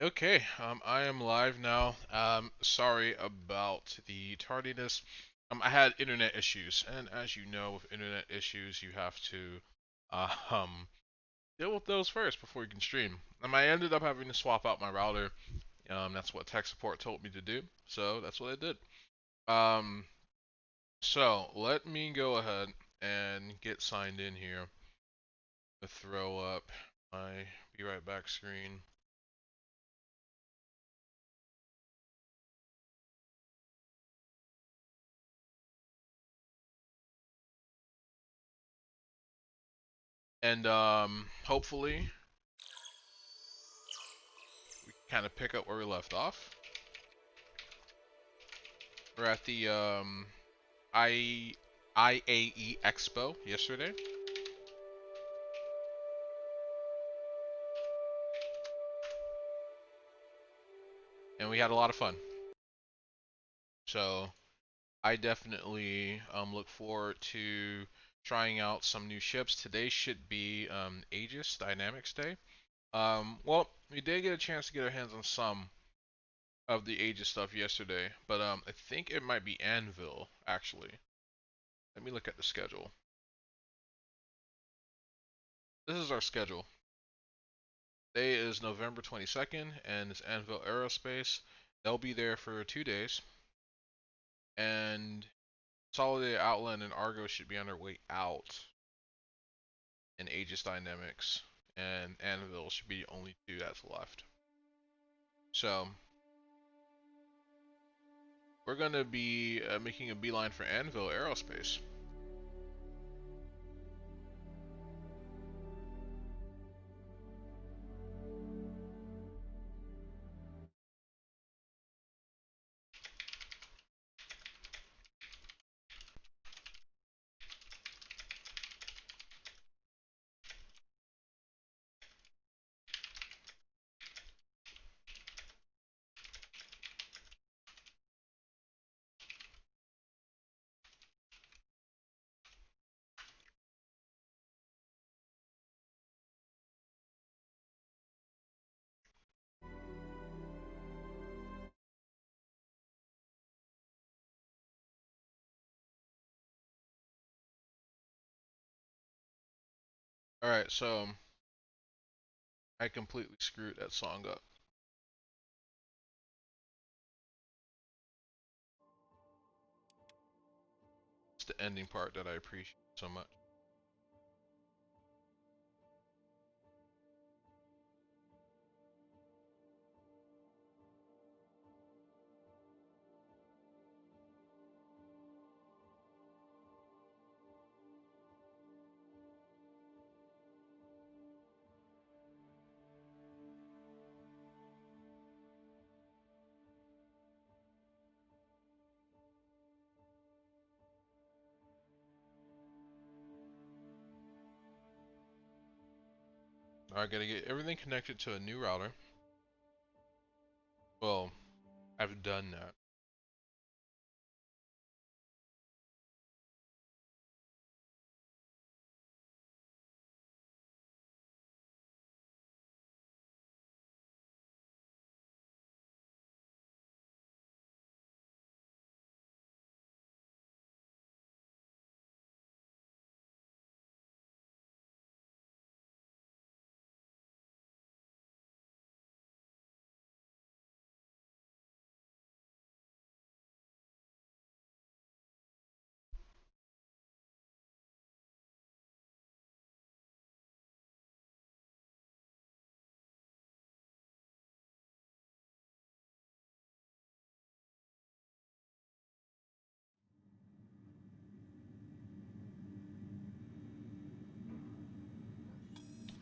Okay, I am live now. Sorry about the tardiness. I had internet issues, and as you know, with internet issues, you have to uh, um, deal with those first before you can stream. I ended up having to swap out my router. That's what tech support told me to do, so that's what I did. Um, so let me go ahead and get signed in here to throw up my be right back screen. And hopefully we can kind of pick up where we left off. We're at the IAE Expo yesterday. And we had a lot of fun. So I definitely look forward to trying out some new ships. Today should be Aegis Dynamics Day. Well, we did get a chance to get our hands on some of the Aegis stuff yesterday, but I think it might be Anvil actually. Let me look at the schedule. This is our schedule. Today is November 22nd, and it's Anvil Aerospace. They'll be there for 2 days, and Consolidated Outland and Argo should be on their way out, and Aegis Dynamics and Anvil should be the only two that's left. So we're gonna be making a beeline for Anvil Aerospace. Alright, so I completely screwed that song up. It's the ending part that I appreciate so much. I gotta get everything connected to a new router. Well, I've done that.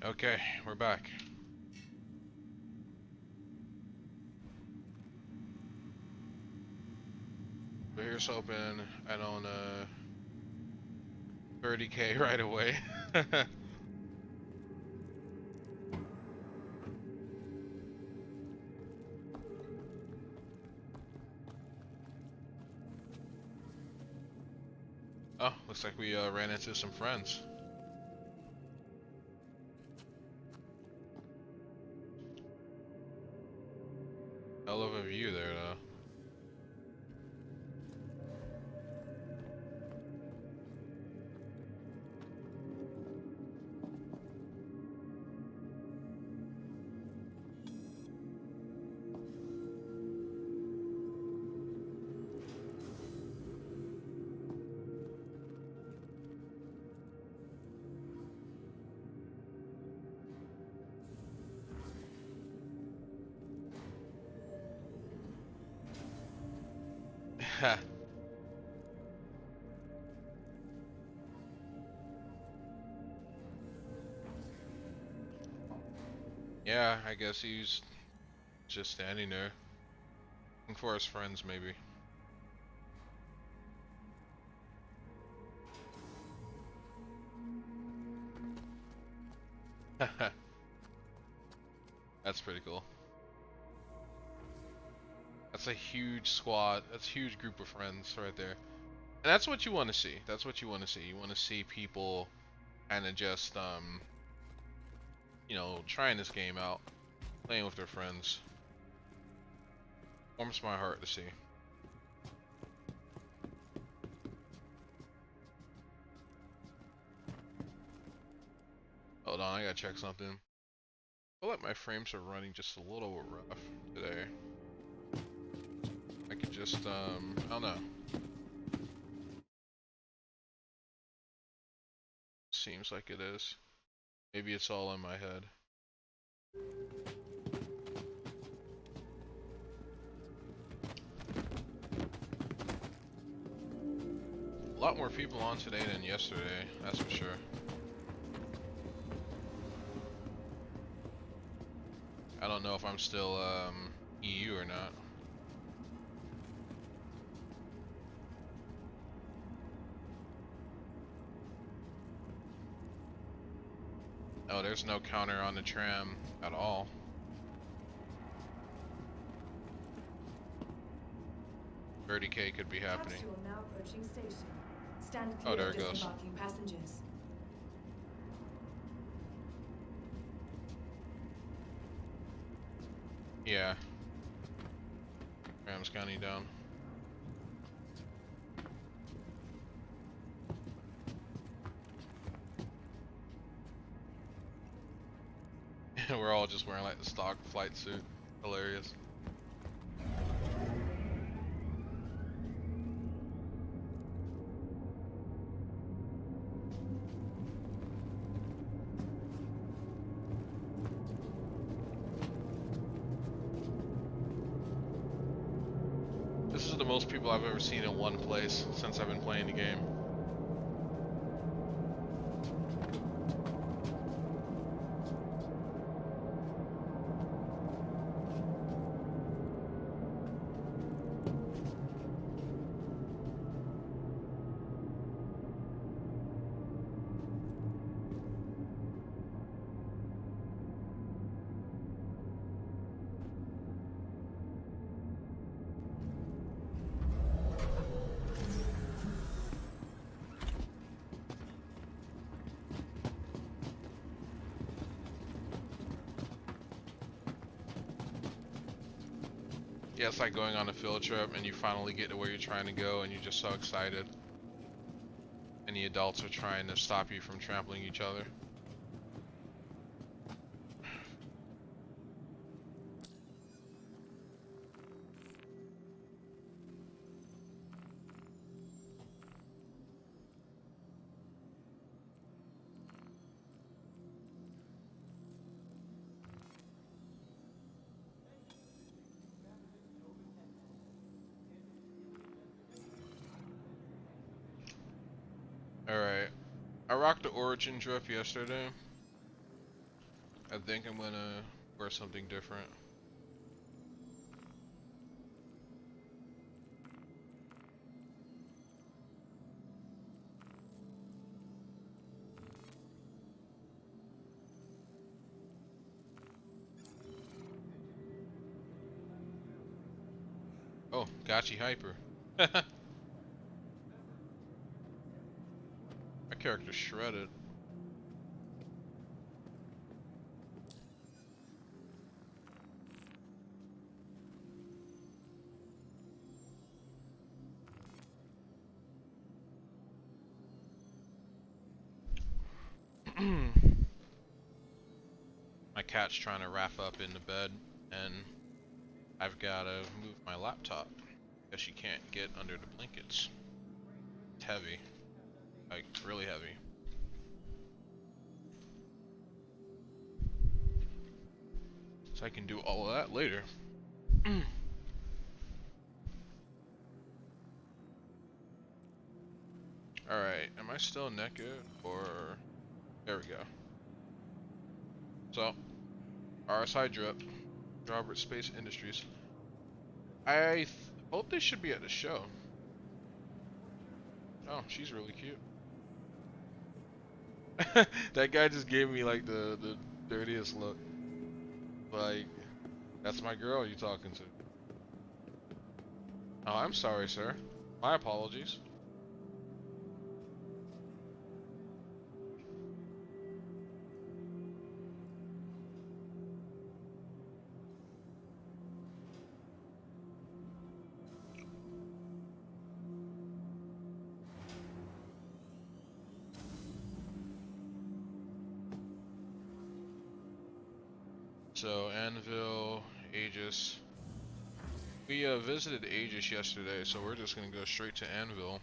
Okay, we're back. So here's hoping I don't 30k right away. Oh, looks like we ran into some friends. Hell of a view there, though. Yeah, I guess he's just standing there. Looking for his friends, maybe. That's pretty cool. That's a huge squad. That's a huge group of friends right there. And that's what you want to see. That's what you want to see. You want to see people kind of just, you know, trying this game out, playing with their friends. Warms my heart to see. Hold on, I gotta check something. I feel like my frames are running just a little rough today. I could just, I don't know. Seems like it is. Maybe it's all in my head. A lot more people on today than yesterday, that's for sure. I don't know if I'm still EU or not. Oh, there's no counter on the tram at all. $30K could be happening. Now approaching station. Stand Oh, clear there of it goes. disembarking passengers. Yeah. Tram's counting down. We're all just wearing like the stock flight suit. Hilarious. This is the most people I've ever seen in one place since I've been playing the game. Yeah, it's like going on a field trip and you finally get to where you're trying to go and you're just so excited. And the adults are trying to stop you from trampling each other. Alright. I rocked the Origin drip yesterday. I think I'm gonna wear something different. Oh, Gotchi Hyper. My character's shredded. cat's trying to wrap up in the bed, and I've got to move my laptop because she can't get under the blankets. It's heavy, like really heavy. So I can do all of that later. Alright, am I still naked, or... There we go. So, RSI drip, Robert Space Industries. I hope they should be at the show. Oh, she's really cute. That guy just gave me like the dirtiest look. Like, that's my girl you talking to. Oh, I'm sorry, sir. My apologies. So, Anvil, Aegis. We visited Aegis yesterday, so we're just gonna go straight to Anvil.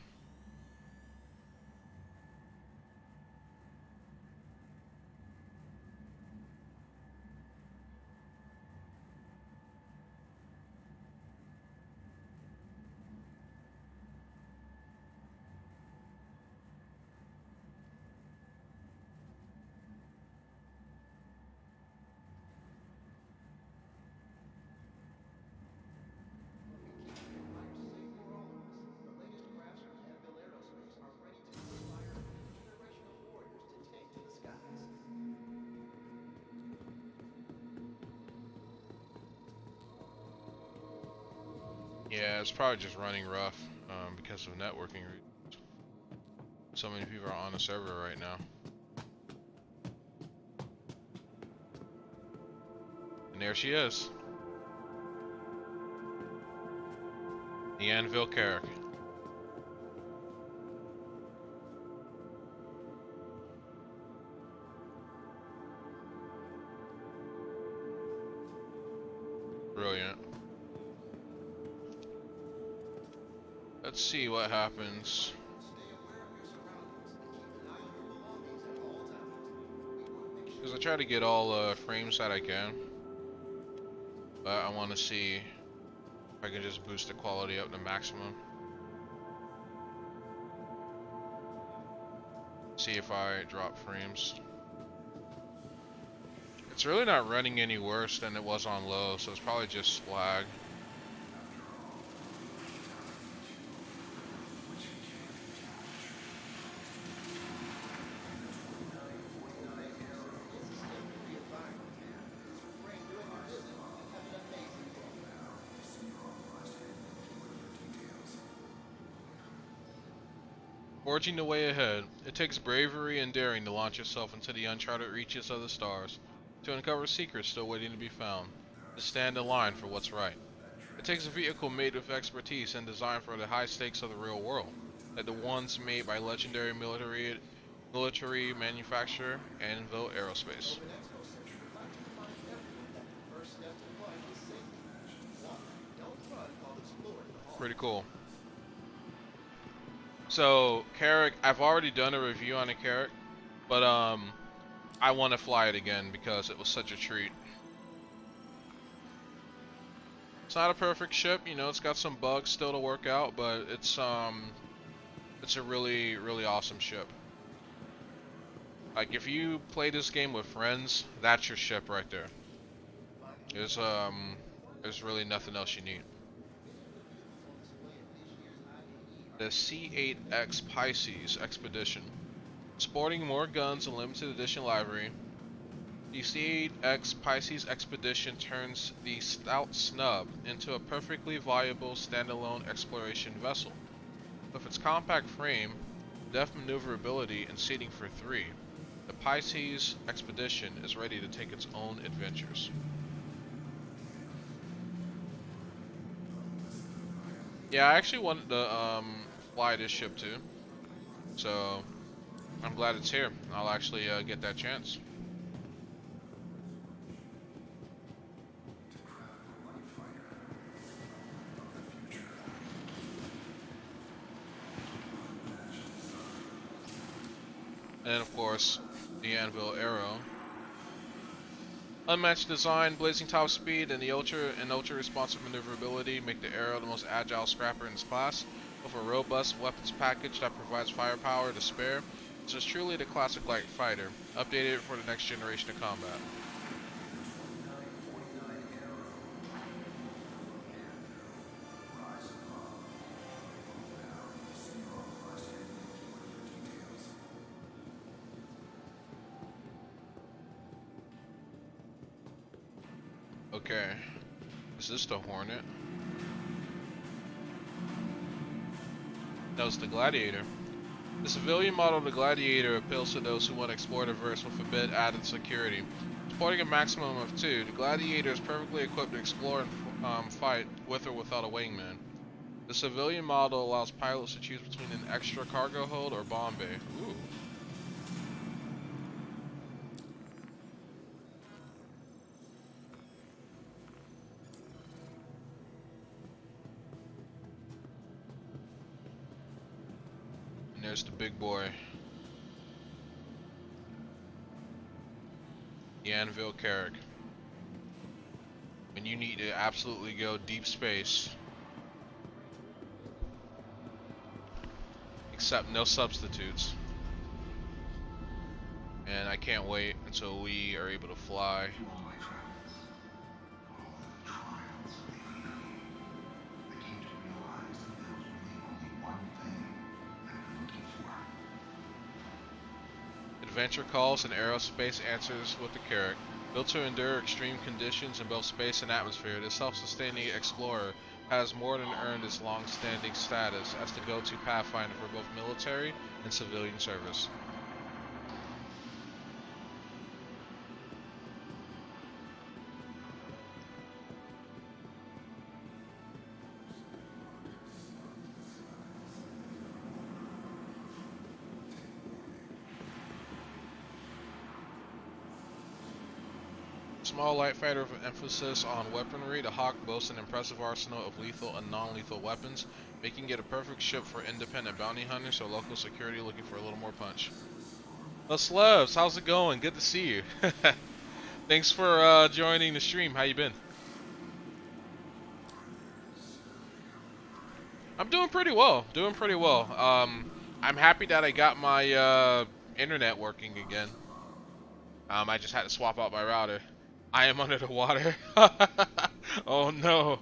Yeah, it's probably just running rough because of networking reasons. So many people are on the server right now. And there she is. The Anvil Carrack. Brilliant. Let's see what happens. Because I try to get all frames that I can. But I want to see if I can just boost the quality up to maximum. See if I drop frames. It's really not running any worse than it was on low, so it's probably just lag. Forging the way ahead, it takes bravery and daring to launch yourself into the uncharted reaches of the stars, to uncover secrets still waiting to be found, to stand in line for what's right. It takes a vehicle made with expertise and designed for the high stakes of the real world, like the ones made by legendary military manufacturer Anvil Aerospace. Pretty cool. So, Carrack, I've already done a review on a Carrack, but I want to fly it again because it was such a treat. It's not a perfect ship, you know, it's got some bugs still to work out, but it's a really, really awesome ship. Like, if you play this game with friends, that's your ship right there. There's really nothing else you need. The C8X Pisces Expedition. Sporting more guns and limited edition livery, the C8X Pisces Expedition turns the stout snub into a perfectly viable standalone exploration vessel. With its compact frame, deft maneuverability, and seating for 3, the Pisces Expedition is ready to take its own adventures. Yeah, I actually wanted to fly this ship too, so I'm glad it's here. I'll actually get that chance. then of course the Anvil arrow. Unmatched design, blazing top speed, and the ultra responsive maneuverability make the arrow the most agile scrapper in its class. With a robust weapons package that provides firepower to spare, this is truly the classic light fighter, updated for the next generation of combat. Okay, is this the Hornet? That was the Gladiator. The civilian model of the Gladiator appeals to those who want to explore the verse with a bit added security. Supporting a maximum of 2, the Gladiator is perfectly equipped to explore and fight with or without a wingman. The civilian model allows pilots to choose between an extra cargo hold or bomb bay. Ooh. And there's the big boy. The Anvil Carrack. When you need to absolutely go deep space. Except no substitutes. And I can't wait until we are able to fly. Adventure calls and aerospace answers with the Carrack. Built to endure extreme conditions in both space and atmosphere, this self-sustaining explorer has more than earned its long-standing status as the go-to pathfinder for both military and civilian service. Small light fighter with an emphasis on weaponry, the Hawk boasts an impressive arsenal of lethal and non-lethal weapons, making it a perfect ship for independent bounty hunters or local security looking for a little more punch. Well, Slubs, how's it going? Good to see you. Thanks for joining the stream. How you been? I'm doing pretty well. Doing pretty well. I'm happy that I got my internet working again. I just had to swap out my router. I am under the water. Oh no.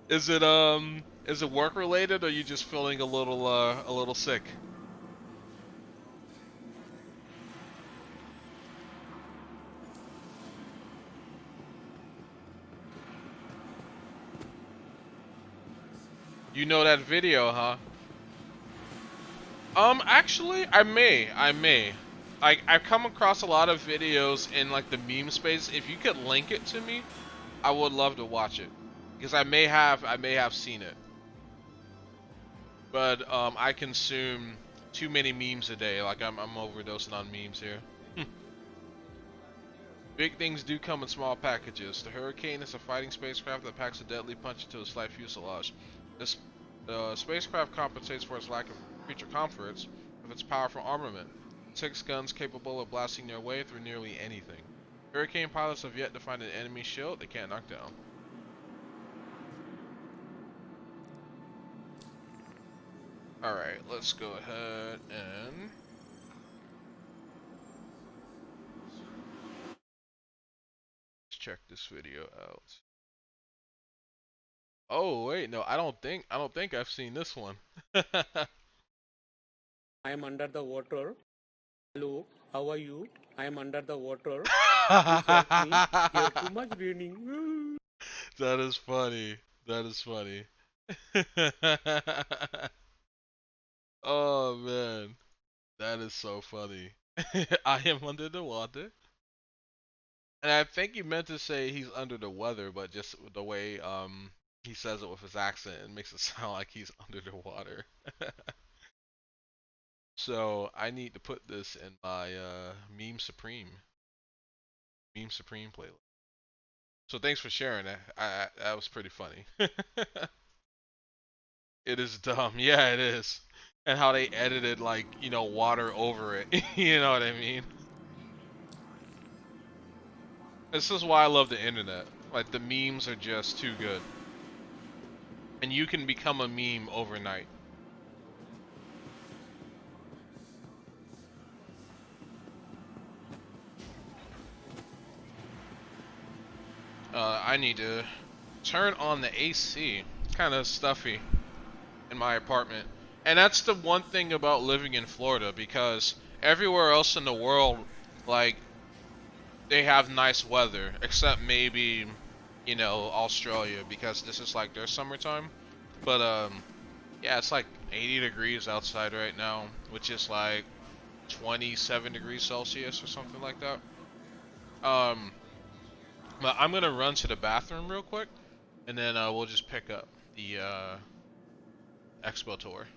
Is it work related or are you just feeling a little sick? You know that video, huh? Actually, I may. I've come across a lot of videos in like the meme space. If you could link it to me, I would love to watch it. Because I may have seen it. But I consume too many memes a day. Like I'm overdosing on memes here. Big things do come in small packages. The Hurricane is a fighting spacecraft that packs a deadly punch into a slight fuselage. This spacecraft compensates for its lack of creature comforts with its powerful armament. 6 guns capable of blasting their way through nearly anything. Hurricane pilots have yet to find an enemy shield they can't knock down. Alright, let's go ahead and check this video out. Oh wait, no, I don't think I've seen this one. I am under the water. Hello, how are you? I am under the water. Please help me. Here too much raining. That is funny. That is funny. Oh man, that is so funny. I am under the water. And I think he meant to say he's under the weather, but just the way he says it with his accent, it makes it sound like he's under the water. So I need to put this in my Meme Supreme playlist. So thanks for sharing that. That was pretty funny. It is dumb. Yeah, it is. and how they edited like, you know, water over it. You know what I mean? This is why I love the internet. Like the memes are just too good. And you can become a meme overnight. I need to turn on the AC. It's kind of stuffy in my apartment. And that's the one thing about living in Florida, because everywhere else in the world, like, they have nice weather, except maybe, you know, Australia, because this is like their summertime. But, yeah, it's like 80 degrees outside right now, which is like 27 degrees Celsius or something like that. Um, but I'm gonna run to the bathroom real quick, and then we'll just pick up the expo tour.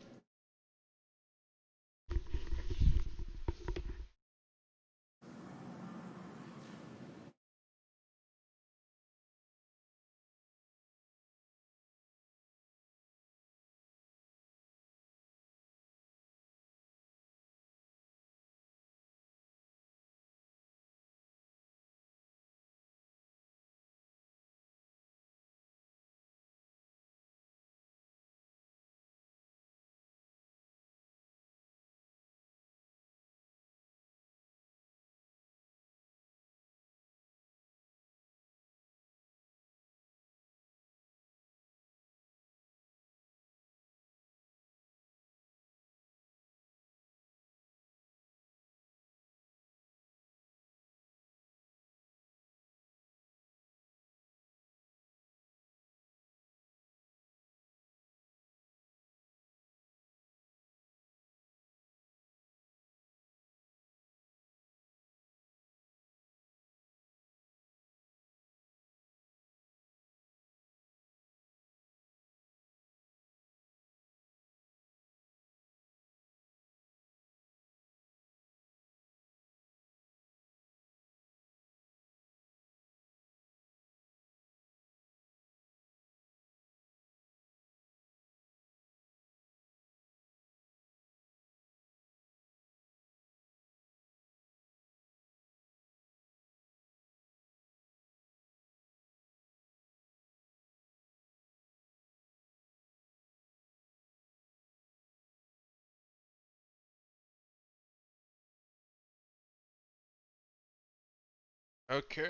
Okay,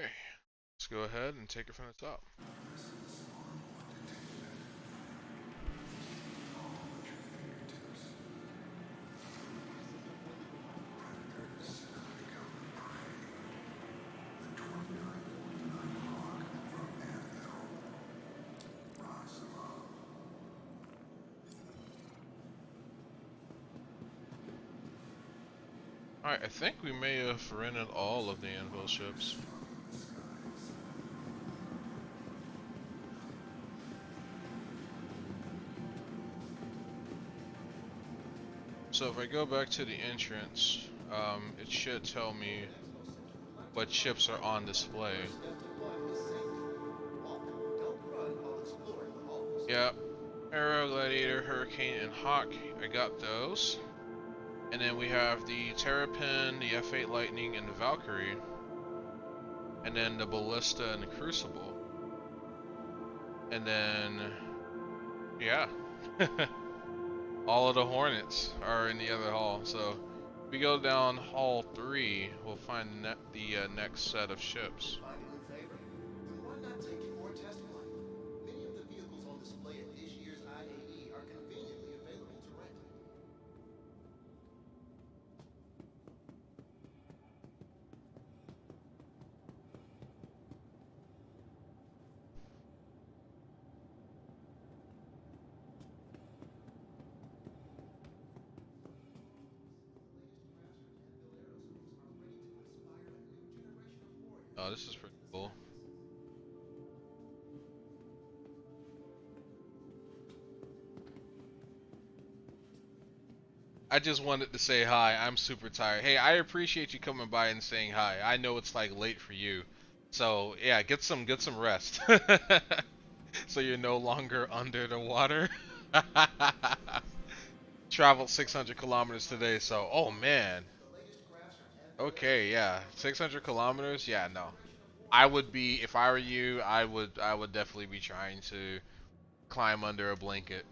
let's go ahead and take it from the top. Alright, I think we may have rented all of the Anvil ships. So if I go back to the entrance, it should tell me what ships are on display. Yep, Arrow, Gladiator, Hurricane, and Hawk, I got those. And then we have the Terrapin, the F8 Lightning, and the Valkyrie. And then the Ballista and the Crucible. And then, yeah. All of the Hornets are in the other hall. So if we go down hall 3, we'll find the next set of ships. Oh, this is pretty cool. I just wanted to say hi. I'm super tired. Hey, I appreciate you coming by and saying hi. I know it's like late for you. So, yeah, get some rest. So you're no longer under the water. Traveled 600 kilometers today, so oh man. Okay, yeah, 600 kilometers. Yeah, no. I would be if I were you. I would definitely be trying to climb under a blanket.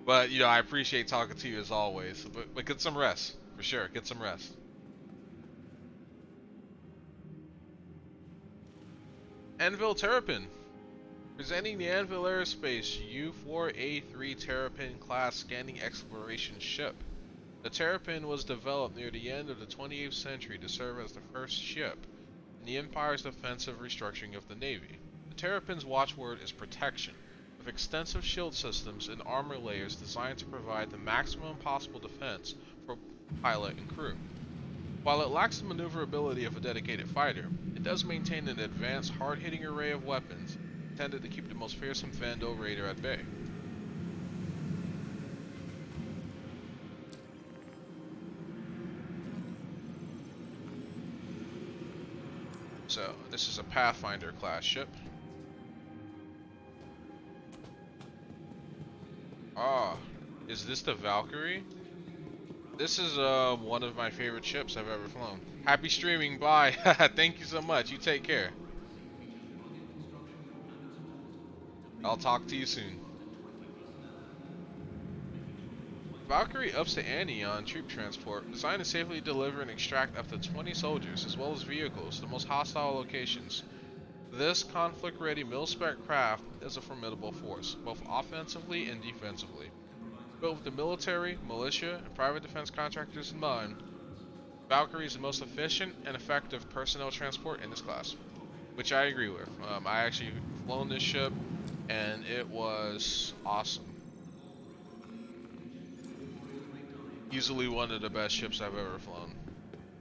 But you know, I appreciate talking to you as always. But get some rest for sure. Get some rest. Anvil Terrapin. Presenting the Anvil Aerospace U-4A3 Terrapin class scanning exploration ship. The Terrapin was developed near the end of the 28th century to serve as the first ship in the Empire's defensive restructuring of the Navy. The Terrapin's watchword is protection, with extensive shield systems and armor layers designed to provide the maximum possible defense for pilot and crew. While it lacks the maneuverability of a dedicated fighter, it does maintain an advanced, hard-hitting array of weapons intended to keep the most fearsome Vandal raider at bay. So, this is a Pathfinder class ship. Ah, is this the Valkyrie? This is one of my favorite ships I've ever flown. Happy streaming, bye. Thank you so much. You take care. I'll talk to you soon. Valkyrie ups the ante on troop transport, designed to safely deliver and extract up to 20 soldiers, as well as vehicles, to the most hostile locations. This conflict-ready mil-spec craft is a formidable force, both offensively and defensively. Built with the military, militia, and private defense contractors in mind, Valkyrie is the most efficient and effective personnel transport in this class, which I agree with. I actually flown this ship, and it was awesome. Easily one of the best ships I've ever flown.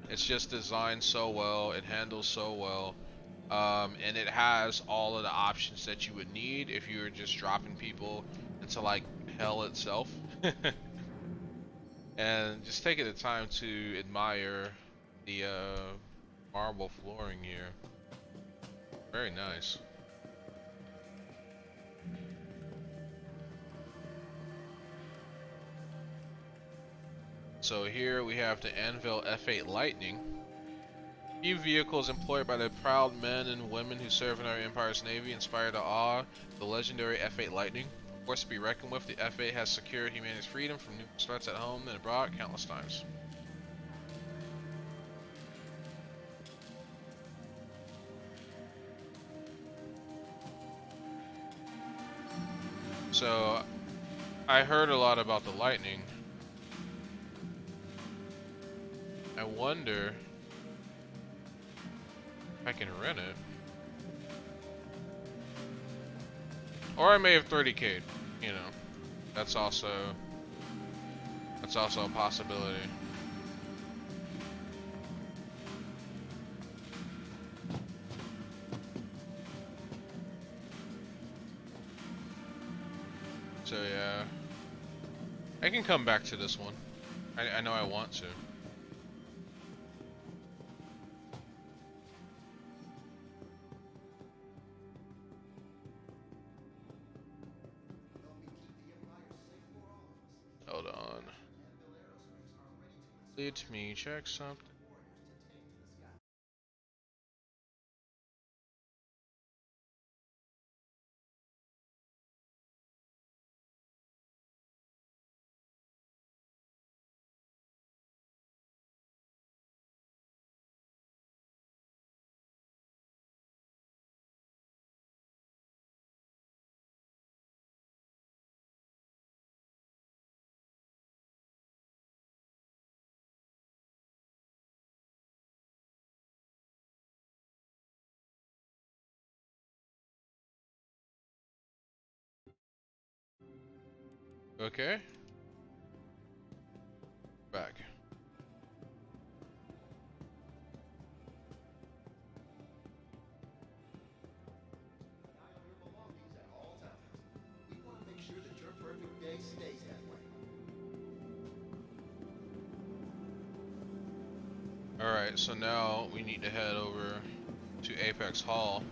It's just designed so well, it handles so well, and it has all of the options that you would need if you were just dropping people into like hell itself. And just taking the time to admire the marble flooring here. Very nice. So here we have the Anvil F8 Lightning. Few vehicles employed by the proud men and women who serve in our Empire's Navy inspire the awe of the legendary F8 Lightning. A force to be reckoned with, the F8 has secured humanity's freedom from numerous threats at home and abroad countless times. So, I heard a lot about the Lightning. I wonder if I can rent it. Or I may have 30k'd, you know. That's also a possibility. So yeah, I can come back to this one. I know I want to. Hold on. Let me check something. Okay. Back. Alright, so now we need to head over to Apex Hall.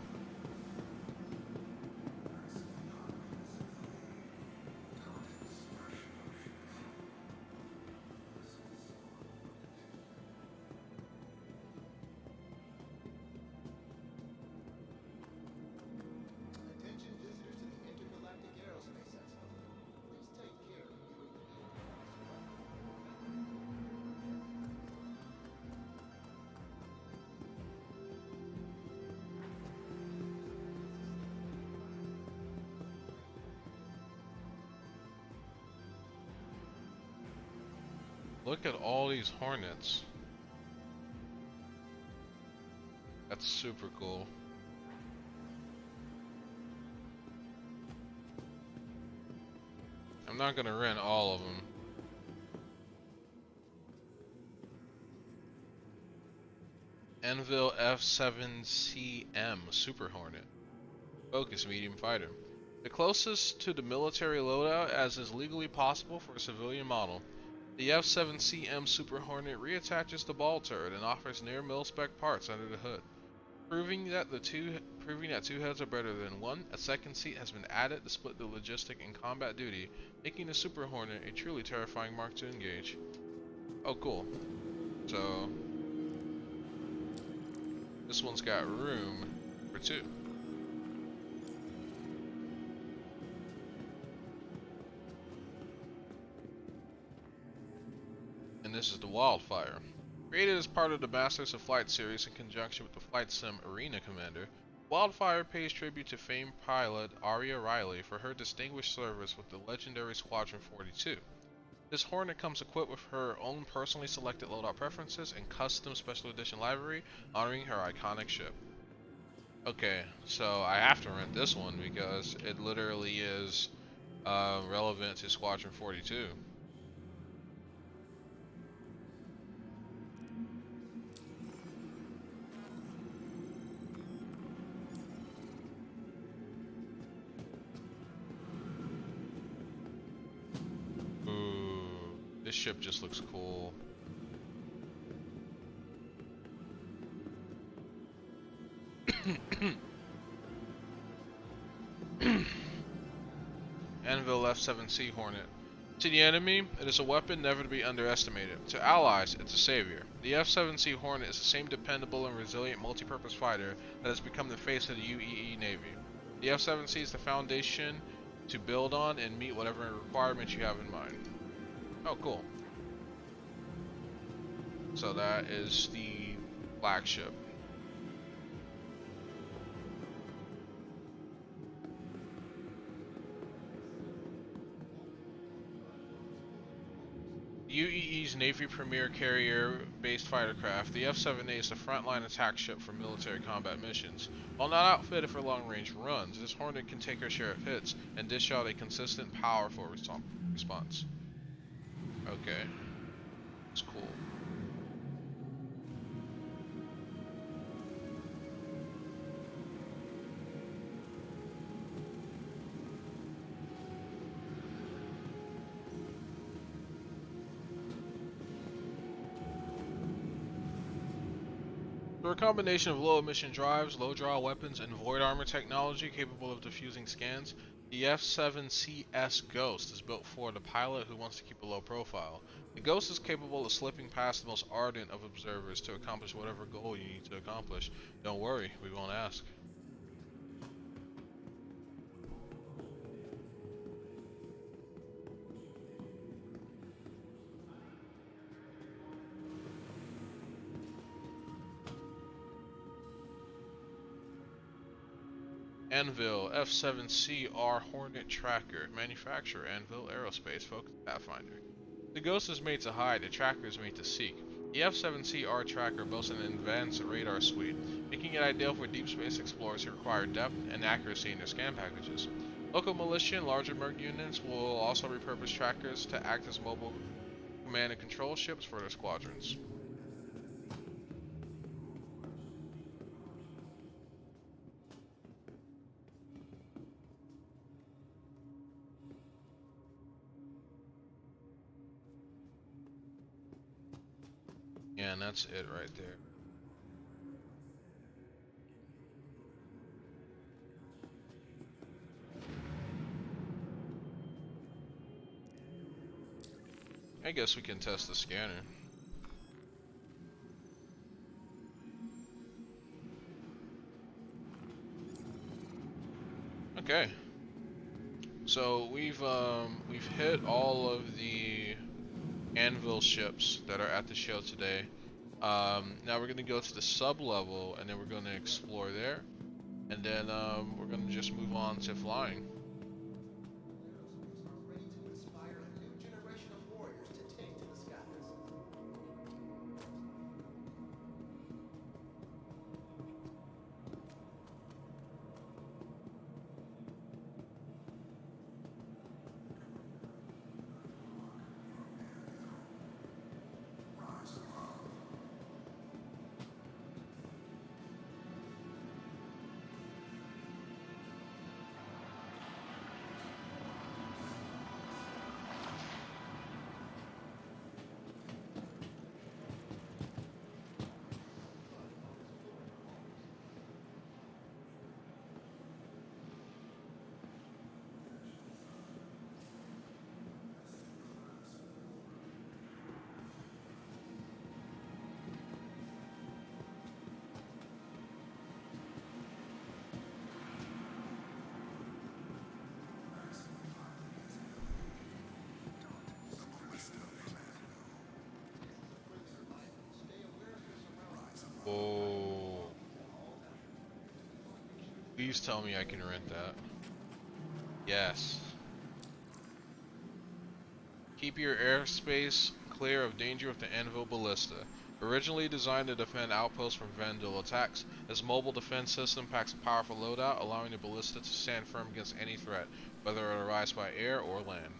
Look at all these Hornets. That's super cool. I'm not gonna rent all of them. Anvil F8 Super Hornet. Focus medium fighter. The closest to the military loadout as is legally possible for a civilian model. The F8 Super Hornet reattaches the ball turret and offers near mil-spec parts under the hood. Proving that two heads are better than one, a second seat has been added to split the logistic and combat duty, making the Super Hornet a truly terrifying mark to engage. Oh, cool. So this one's got room for two. And this is the Wildfire. Created as part of the Masters of Flight series in conjunction with the Flight Sim Arena Commander, Wildfire pays tribute to famed pilot Aria Riley for her distinguished service with the legendary Squadron 42. This Hornet comes equipped with her own personally selected loadout preferences and custom special edition livery honoring her iconic ship. Okay, so I have to rent this one because it literally is relevant to Squadron 42. This ship just looks cool. Anvil F8 Hornet. To the enemy, it is a weapon never to be underestimated. To allies, it's a savior. The F8 Hornet is the same dependable and resilient multi-purpose fighter that has become the face of the IAE Navy. The F8 is the foundation to build on and meet whatever requirements you have in mind. Oh, cool. So that is the flagship. UEE's Navy Premier Carrier-based fighter craft, the F-7A is the frontline attack ship for military combat missions. While not outfitted for long-range runs, this Hornet can take her share of hits and dish out a consistent, powerful response. Okay. It's cool. Through a combination of low emission drives, low draw weapons, and void armor technology capable of diffusing scans, the F7CS Ghost is built for the pilot who wants to keep a low profile. The Ghost is capable of slipping past the most ardent of observers to accomplish whatever goal you need to accomplish. Don't worry, we won't ask. Anvil F7CR Hornet Tracker. Manufacturer Anvil Aerospace. Focus Pathfinder. The Ghost is made to hide, the Tracker is made to seek. The F7CR Tracker boasts an advanced radar suite, making it ideal for deep space explorers who require depth and accuracy in their scan packages. Local militia and larger merc units will also repurpose trackers to act as mobile command and control ships for their squadrons. Yeah, and that's it right there. I guess we can test the scanner. Okay. So we've hit all of the Anvil ships that are at the show today. Now we're gonna go to the sub level, and then we're gonna explore there, and then we're gonna just move on to flying. Are ready to inspire a new generation of warriors to take to the skies. Please tell me I can rent that. Yes. Keep your airspace clear of danger with the Anvil Ballista. Originally designed to defend outposts from Vandal attacks, this mobile defense system packs a powerful loadout, allowing the Ballista to stand firm against any threat, whether it arrives by air or land.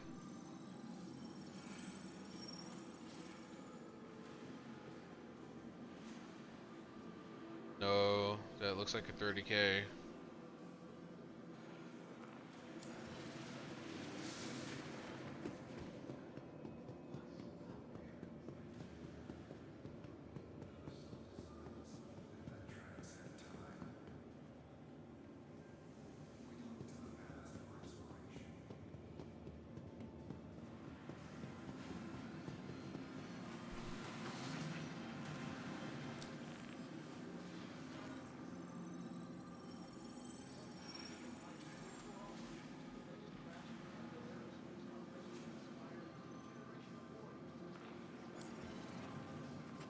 No, that looks like a 30K.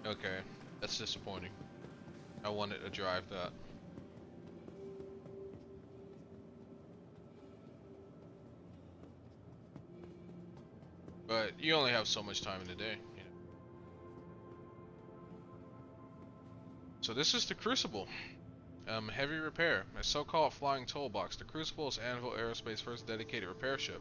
Okay, that's disappointing. I wanted to drive that. But you only have so much time in the day, you know. So this is the Crucible. Heavy repair. A so-called flying toolbox. The Crucible is Anvil Aerospace's first dedicated repair ship,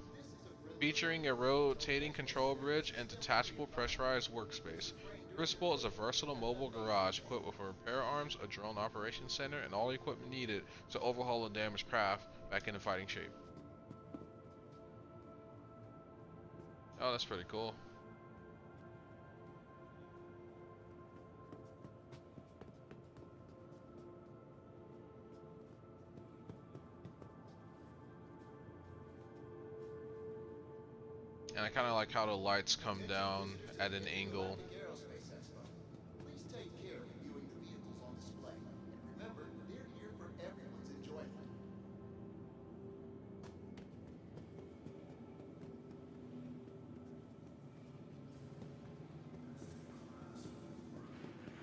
featuring a rotating control bridge and detachable pressurized workspace. Crucible is a versatile mobile garage equipped with repair arms, a drone operations center, and all the equipment needed to overhaul a damaged craft back into fighting shape. Oh, that's pretty cool. And I kind of like how the lights come down at an angle. Please take care of viewing the vehicles on display. And remember, they're here for everyone's enjoyment.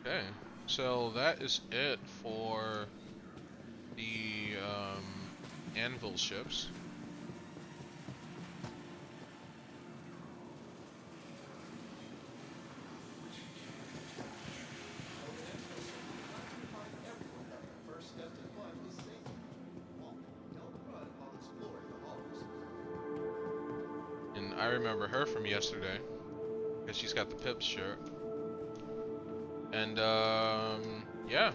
Okay, so that is it for the Anvil ships. And I remember her from yesterday, because she's got the Pips shirt. And, yeah.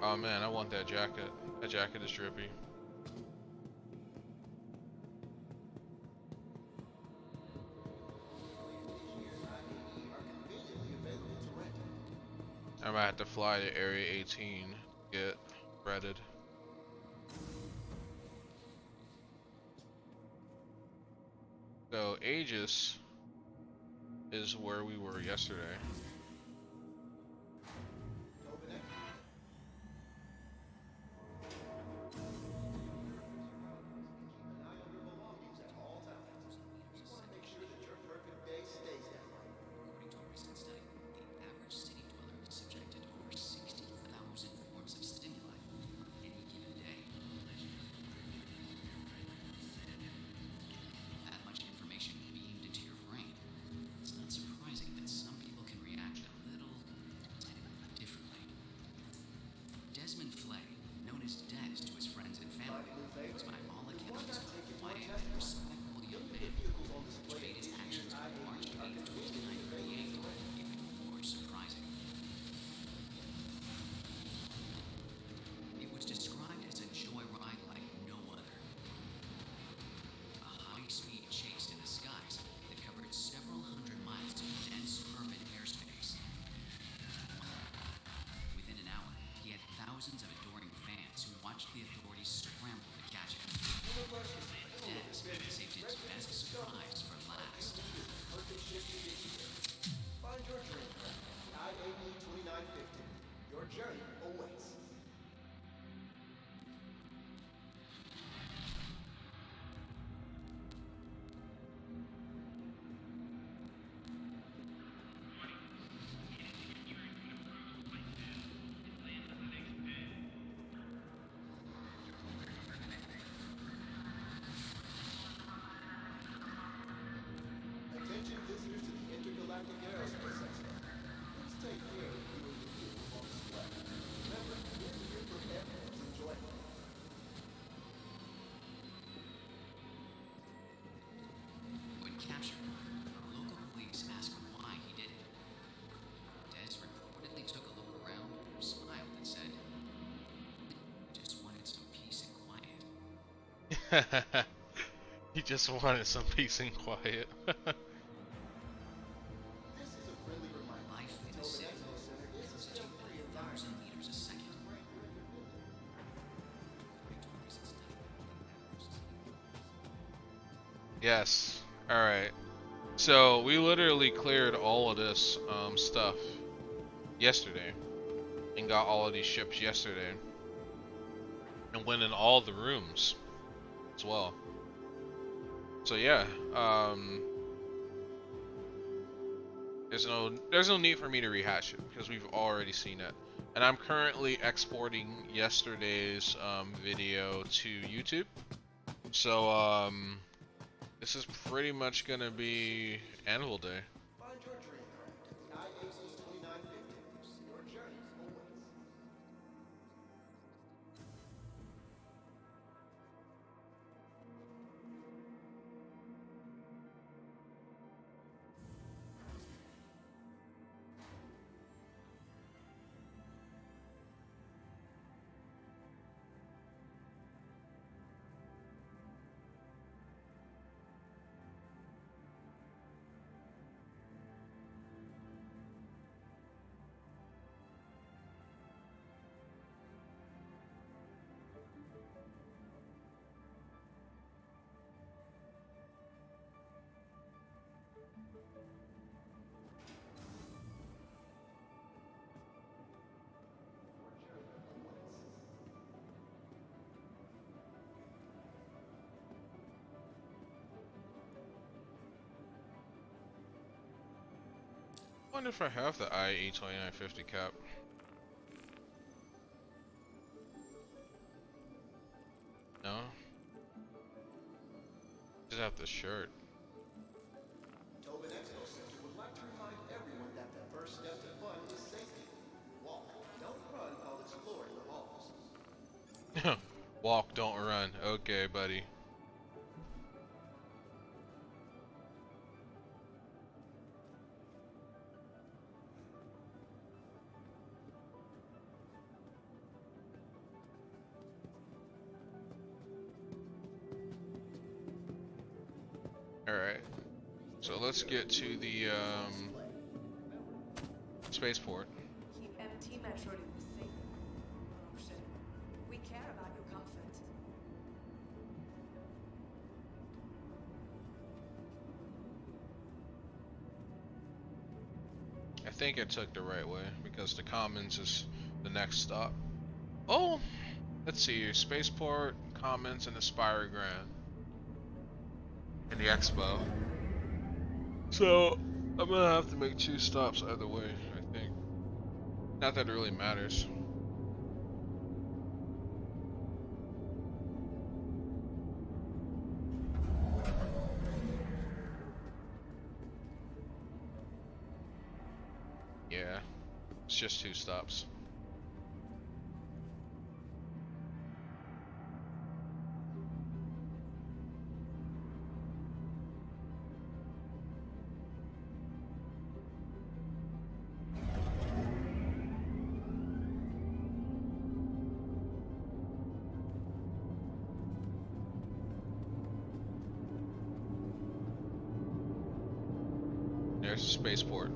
Oh man, I want that jacket. That jacket is drippy. I might have to fly to Area 18 to get breaded. So Aegis is where we were yesterday. He just wanted some peace and quiet. This is a friendly reminder. Life in the Tobin city Expo Center is a passes 200,000 meters a second. Yes. Alright. So, we literally cleared all of this stuff yesterday. And got all of these ships yesterday. And went in all the rooms as well. So yeah, there's no need for me to rehash it because we've already seen it. And I'm currently exporting yesterday's video to YouTube. So this is pretty much gonna be Anvil Day. Find your dream craft at the IAE's 2950. Your journey awaits. I wonder if I have the IAE 2950 cap. No? Just have the shirt. Tobin Expo Center would like to remind everyone that the first step to fun is safety. Walk, don't run while exploring the halls. Walk, don't run. Okay, buddy. Alright. So let's get to the spaceport. Keep MT Metro safe. Oh shit. We care about your comfort. I think I took the right way because the Commons is the next stop. Oh, let's see here. Spaceport, Commons, and the Spire Grand. And the Expo. So, I'm gonna have to make 2 stops either way, I think. Not that it really matters. Yeah, it's just 2 stops. There's the spaceport.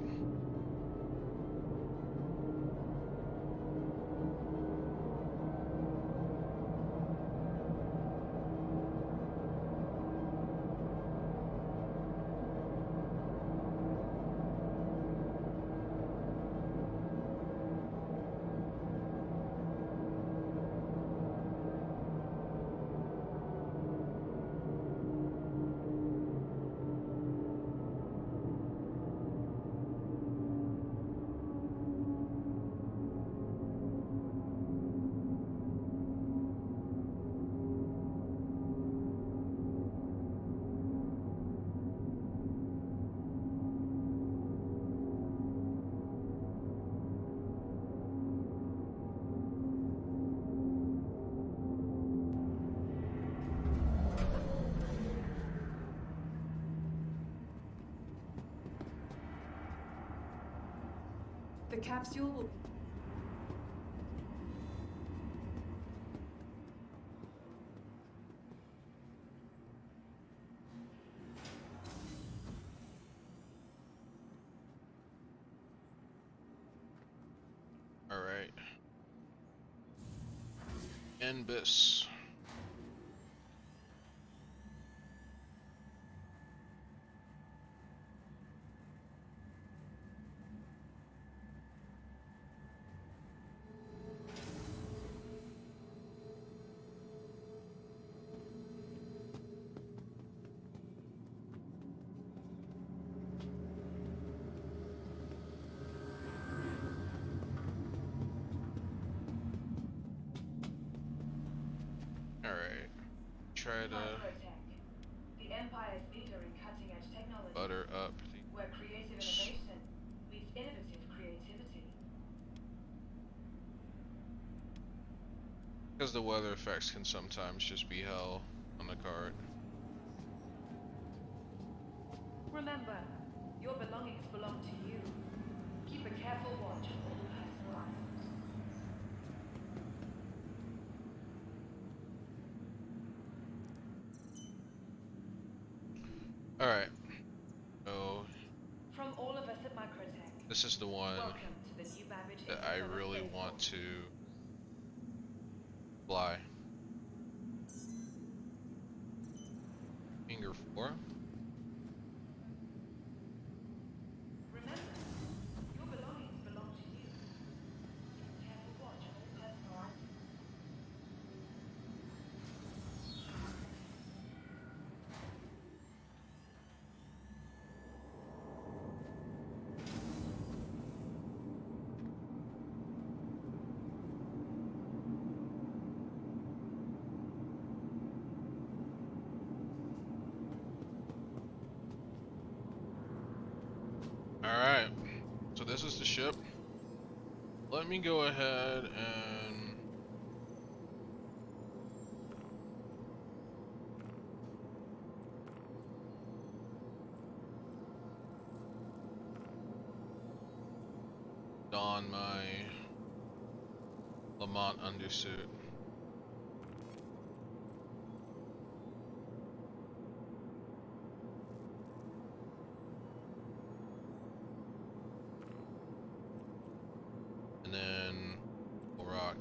The capsule will... NBIS. Alright. Try to The Empire's leader in cutting-edge technology, butter up where creative the innovation meets innovative creativity. because the weather effects can sometimes just be hell on the cart. Remember, your belongings belong to you. Keep a careful watch on all personal items. Alright. So From all of us at Microtech, this is the one welcome to the new Babbage that I Interstellar really Spaceport. want to fly. Finger 4. Remember, your belongings belong to you. Keep a careful watch on all personal items. Alright. So this is the ship. Let me go ahead and don my Lamont undersuit. And then we'll rock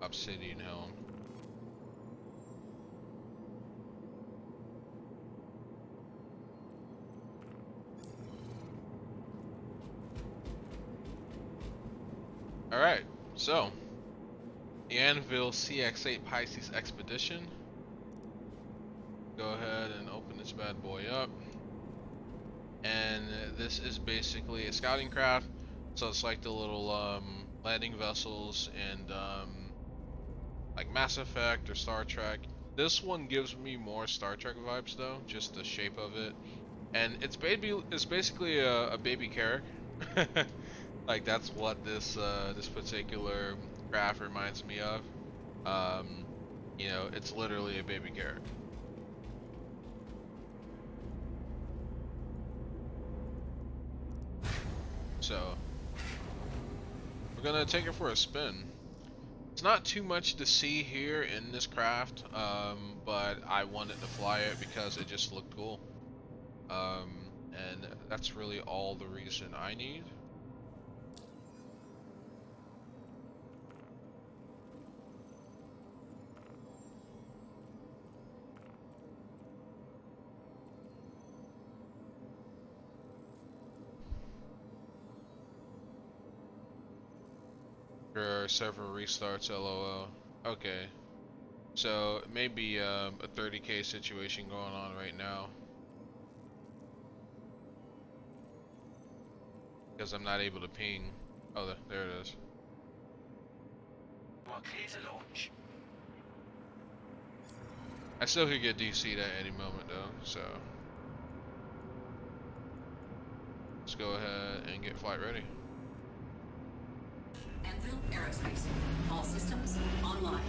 the obsidian helm. Alright, so the Anvil CX8 Pisces Expedition. Go ahead and open this bad boy up. And this is basically a scouting craft, so it's like the little landing vessels and like Mass Effect or Star Trek. This one gives me more Star Trek vibes though, just the shape of it, and it's basically a baby carrack. Like that's what this this particular craft reminds me of. You know, it's literally a baby carrack. So we're gonna take it for a spin. It's not too much to see here in this craft, but I wanted to fly it because it just looked cool. And that's really all the reason I need. There are several restarts, lol. Okay. So maybe a 30k situation going on right now. Because I'm not able to ping. Oh, there it is. You are clear to launch. I still could get DC'd at any moment though, so let's go ahead and get flight ready. Anvil Aerospace. All systems online.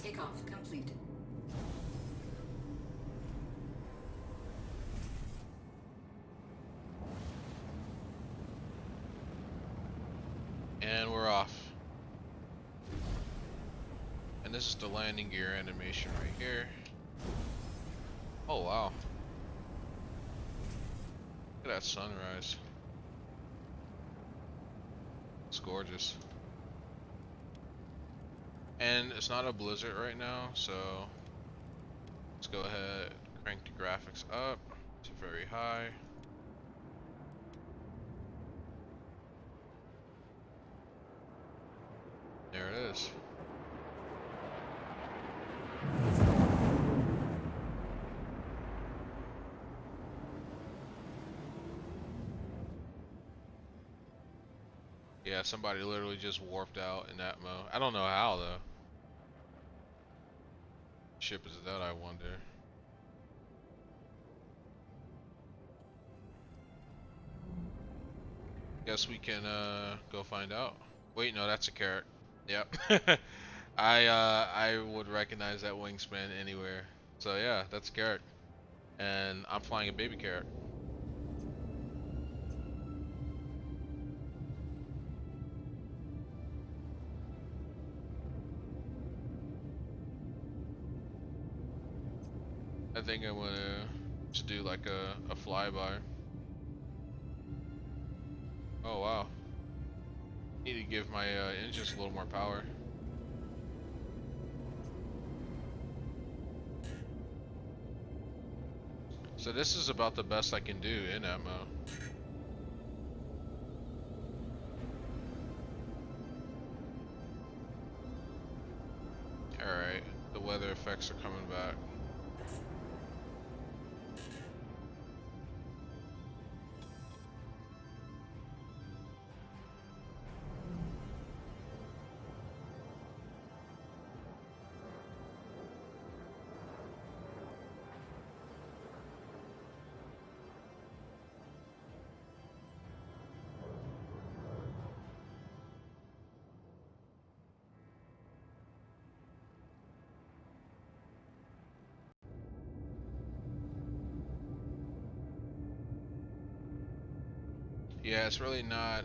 Takeoff complete. this is the landing gear animation right here. Oh wow. Look at that sunrise. It's gorgeous. And it's not a blizzard right now, so let's go ahead, crank the graphics up to very high. There it is. Yeah, somebody literally just warped out in that mode. I don't know how though. Ship is that, I wonder. Guess we can go find out. Wait, no, that's a carrot. Yep. I would recognize that wingspan anywhere. So yeah, that's a carrot. And I'm flying a baby carrot. I think I'm gonna just do like a flyby. Oh wow. Need to give my engines a little more power. So this is about the best I can do in that mode. Alright, the weather effects are coming back. Yeah, it's really not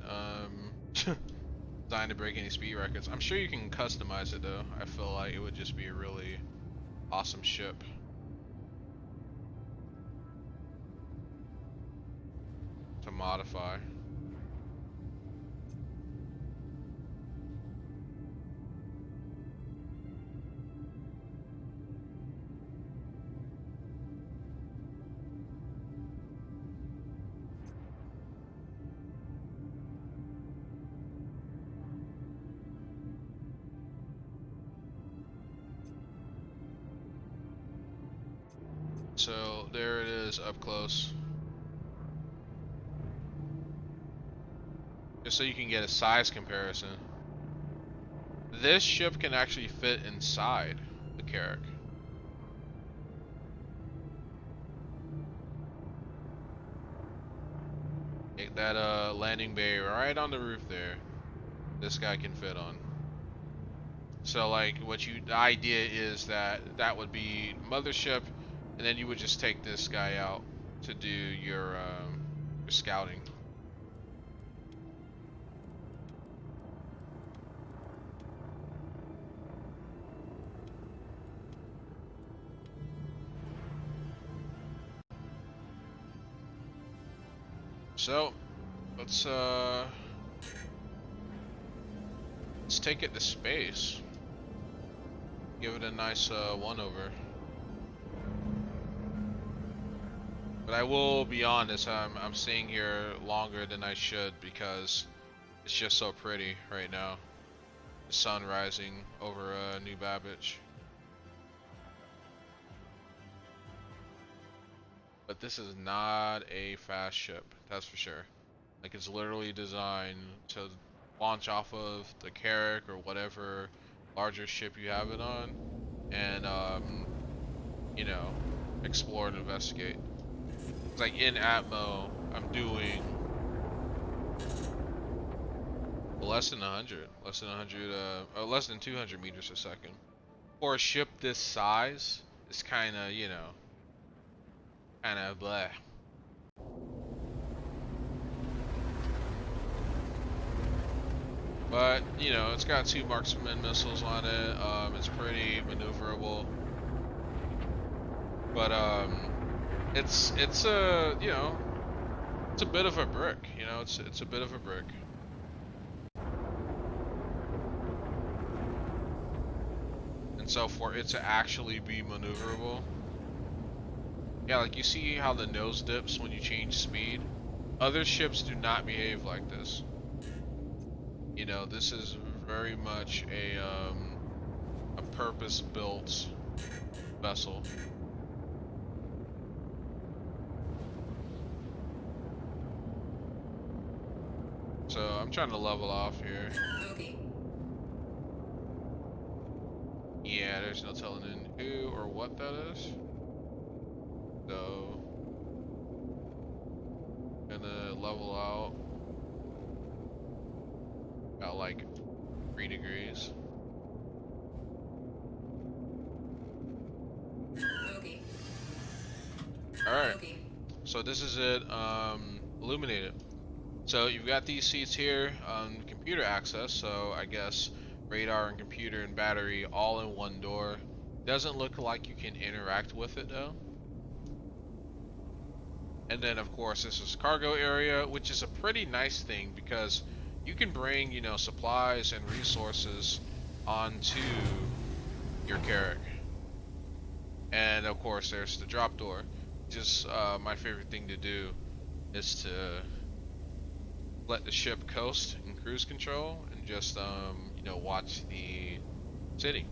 designed to break any speed records. I'm sure you can customize it though. I feel like it would just be a really awesome ship. To modify. So there it is up close. Just so you can get a size comparison. This ship can actually fit inside the Carrack. That landing bay right on the roof there, this guy can fit on. So like the idea is that would be mothership, and then you would just take this guy out to do your scouting. So let's take it to space. Give it a nice one over. But I will be honest, I'm staying here longer than I should because it's just so pretty right now. The sun rising over New Babbage. But this is not a fast ship, that's for sure. Like, it's literally designed to launch off of the Carrack or whatever larger ship you have it on, and you know, explore and investigate. It's like in Atmo, I'm doing less than 100, less than 200 meters a second. For a ship this size, it's kind of, you know, kind of bleh. But, you know, it's got 2 marksman missiles on it. It's pretty maneuverable. But, it's a, you know, it's a bit of a brick, you know, it's a bit of a brick. And so for it to actually be maneuverable, yeah, like you see how the nose dips when you change speed? Other ships do not behave like this. You know, this is very much a purpose-built vessel. So I'm trying to level off here. Bogey. Yeah, there's no telling in who or what that is. So gonna level out. Got like 3 degrees. Bogey. Alright. Bogey. So this is it, illuminated. So you've got these seats here on computer access, so I guess radar and computer and battery all in one door. Doesn't look like you can interact with it though. And then of course this is cargo area, which is a pretty nice thing because you can bring, you know, supplies and resources onto your carrier. And of course there's the drop door. Just my favorite thing to do is to let the ship coast in cruise control and just you know, watch the city.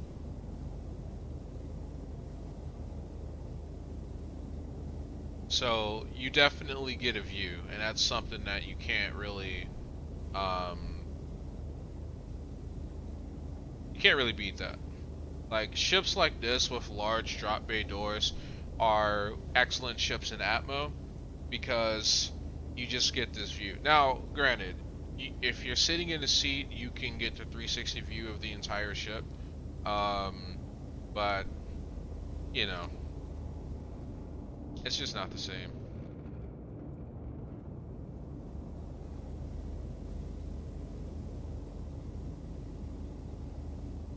So you definitely get a view, and that's something that you can't really beat that. Like ships like this with large drop bay doors are excellent ships in Atmo because you just get this view. Now, granted, if you're sitting in a seat, you can get the 360 view of the entire ship. But, you know, it's just not the same.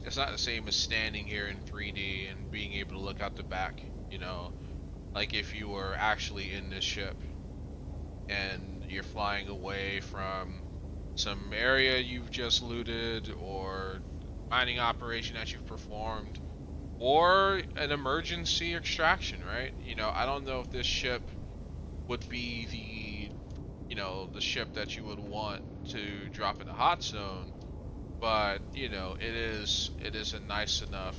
It's not the same as standing here in 3D and being able to look out the back, you know, like if you were actually in this ship and you're flying away from some area you've just looted or mining operation that you've performed or an emergency extraction, right? You know, I don't know if this ship would be the, you know, the ship that you would want to drop in the hot zone, but you know, it is a nice enough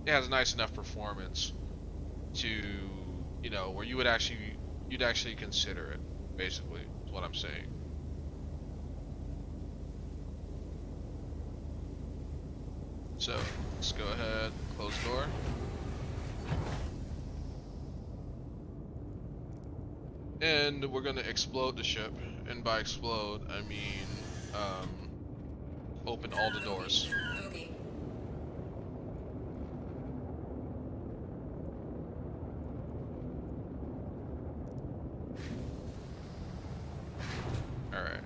it has a nice enough performance to, you know, where you'd actually consider it, basically, is what I'm saying. So, let's go ahead, close door. And we're gonna explode the ship, and by explode, I mean, open all the doors. Bogey. Alright.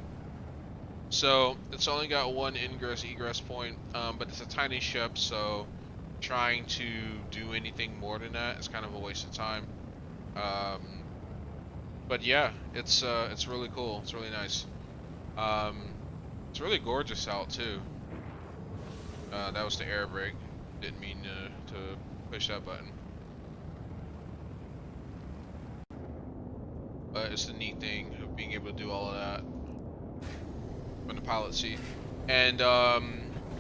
So, it's only got one ingress egress point, but it's a tiny ship, so trying to do anything more than that is kind of a waste of time. But yeah, it's really cool. It's really nice. It's really gorgeous out too. That was the air brake. Didn't mean to push that button. But it's the neat thing of being able to do all of that from the pilot seat. And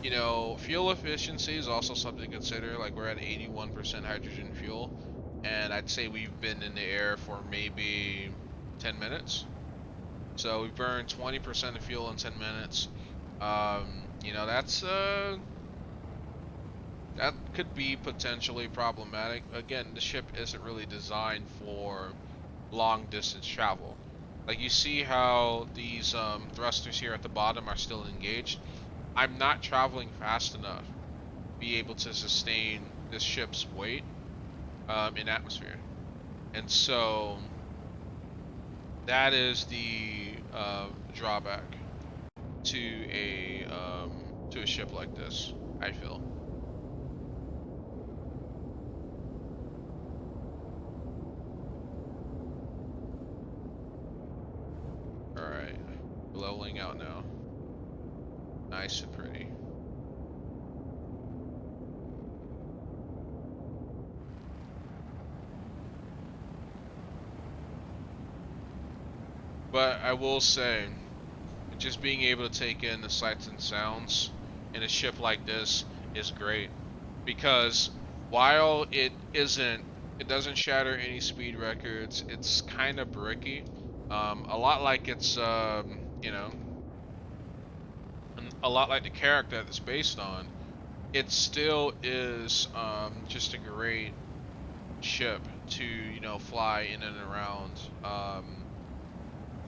you know, fuel efficiency is also something to consider. Like we're at 81% hydrogen fuel, and I'd say we've been in the air for maybe 10 minutes. So we burned 20% of fuel in 10 minutes. You know, that's that could be potentially problematic. Again, the ship isn't really designed for long distance travel. Like you see how these thrusters here at the bottom are still engaged. I'm not traveling fast enough to be able to sustain this ship's weight in atmosphere. And so that is the drawback. to a ship like this, I feel. Alright. Leveling out now. Nice and pretty. But I will say, just being able to take in the sights and sounds in a ship like this is great. Because while it doesn't shatter any speed records, it's kind of bricky. A lot like it's, you know, a lot like the character that it's based on. It still is just a great ship to, you know, fly in and around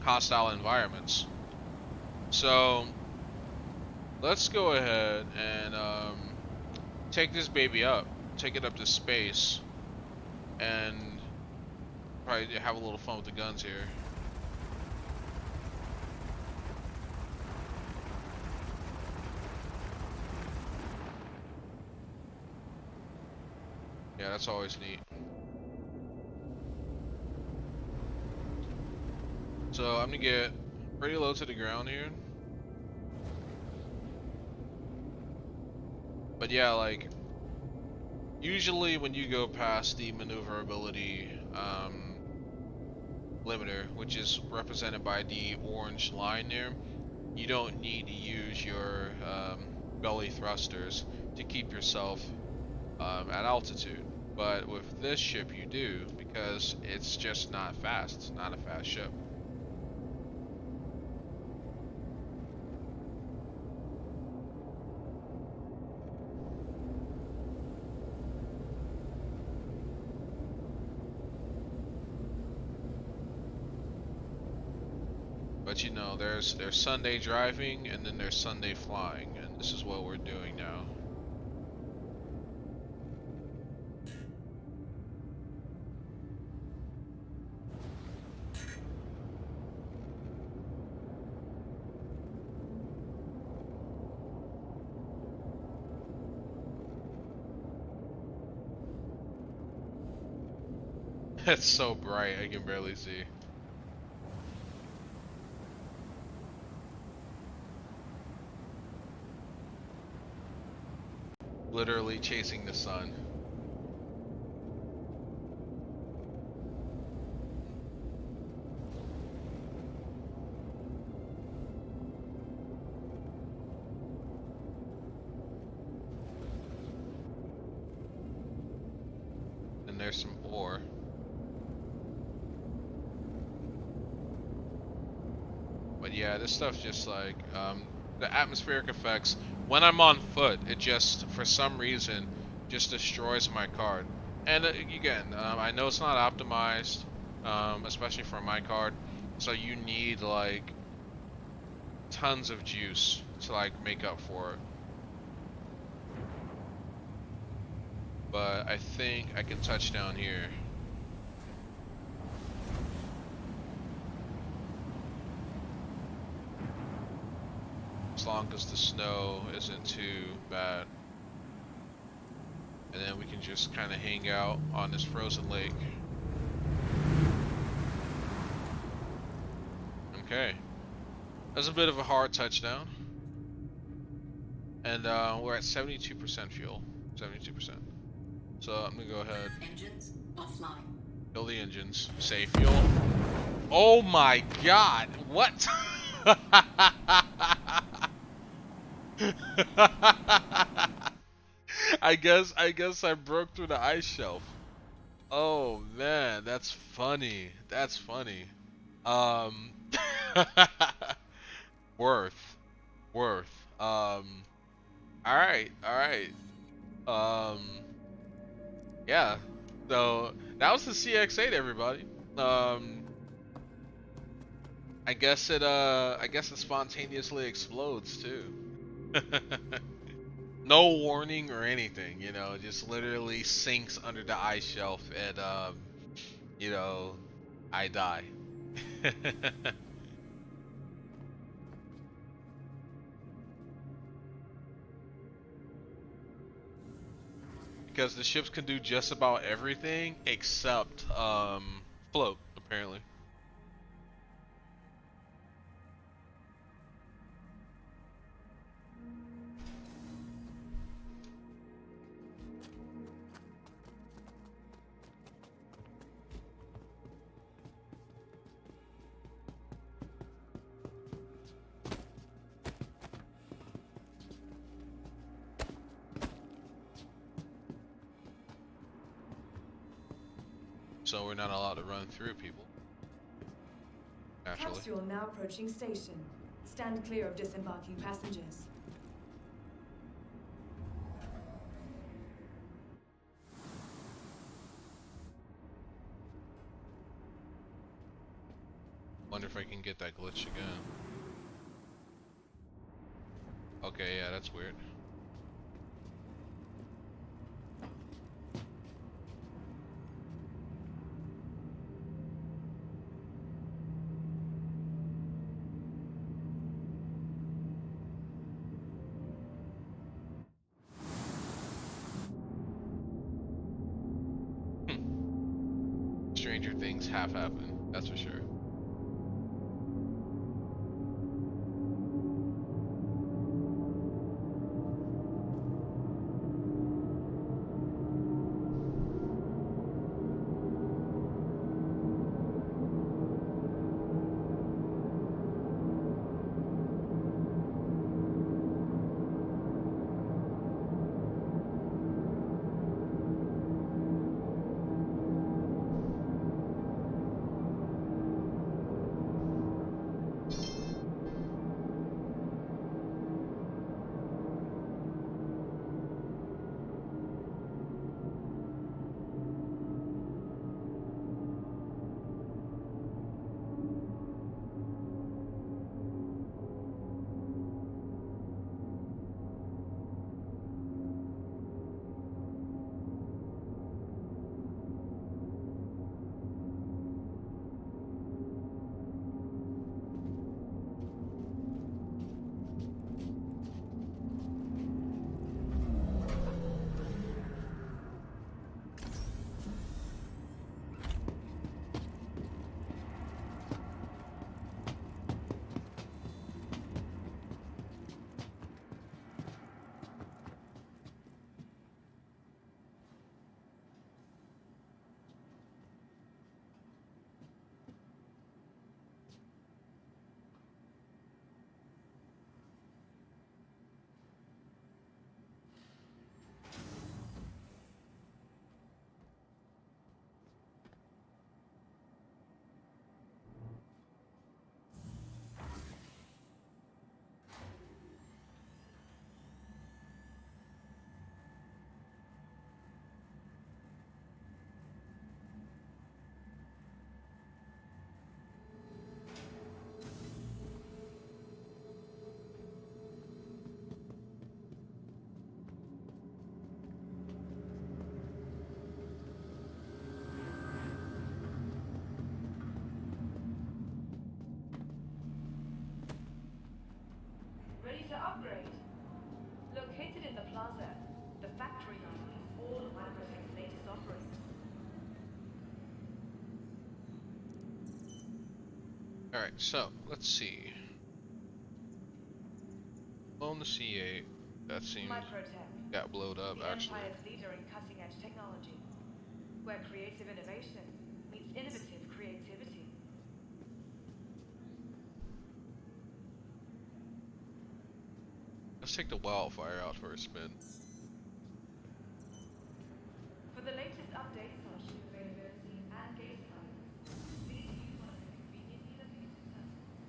hostile environments. So let's go ahead and take this baby up, take it up to space, and probably have a little fun with the guns here. Yeah, that's always neat. So I'm gonna get pretty low to the ground here. But yeah, like, usually when you go past the maneuverability limiter, which is represented by the orange line there, you don't need to use your belly thrusters to keep yourself at altitude. But with this ship you do, because it's just not fast. It's not a fast ship. But you know, there's Sunday driving and then there's Sunday flying, and this is what we're doing now. It's so bright, I can barely see. Literally chasing the sun. And there's some ore. But yeah, this stuff's just like, the atmospheric effects, when I'm on foot, it just, for some reason, just destroys my card. And again, I know it's not optimized, especially for my card, so you need like tons of juice to like make up for it. But I think I can touch down here. As long as the snow isn't too bad. And then we can just kind of hang out on this frozen lake. Okay. That's a bit of a hard touchdown. And we're at 72% fuel. 72%. So I'm gonna go ahead. Engines offline. Kill the engines. Save fuel. Oh my god! What? I guess I broke through the ice shelf. Oh man, that's funny. That's funny. Um worth. Worth. Alright, alright. Yeah. So that was the CX-8, everybody. I guess it spontaneously explodes too. No warning or anything, you know, just literally sinks under the ice shelf and you know, I die. because the ships can do just about everything except float, apparently. So we're not allowed to run through people. Naturally. Capsule now approaching station. Stand clear of disembarking passengers. Wonder if I can get that glitch again. Okay, yeah, that's weird. Stranger things have happened, that's for sure. Ready to upgrade? Located in the plaza, the factory line is all of Microtech's latest offerings. Alright, so, let's see. On the C8, that seems Microtech, got blowed up, the actually. Empire's leader in cutting-edge technology, where creative innovation meets innovative creativity. Let's take the Wildfire out for a spin. For the latest updates on ship availability and gate sizes, please use one of the conveniently located terminals.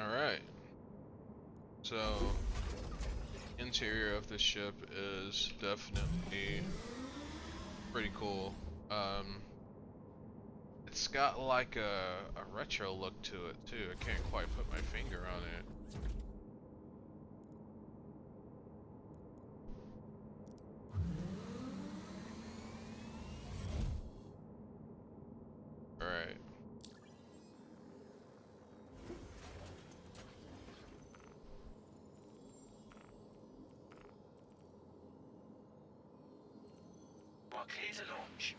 Alright. So, interior of this ship is definitely pretty cool. It's got like a retro look to it too. I can't quite put my finger on it. Alright. Clear to launch.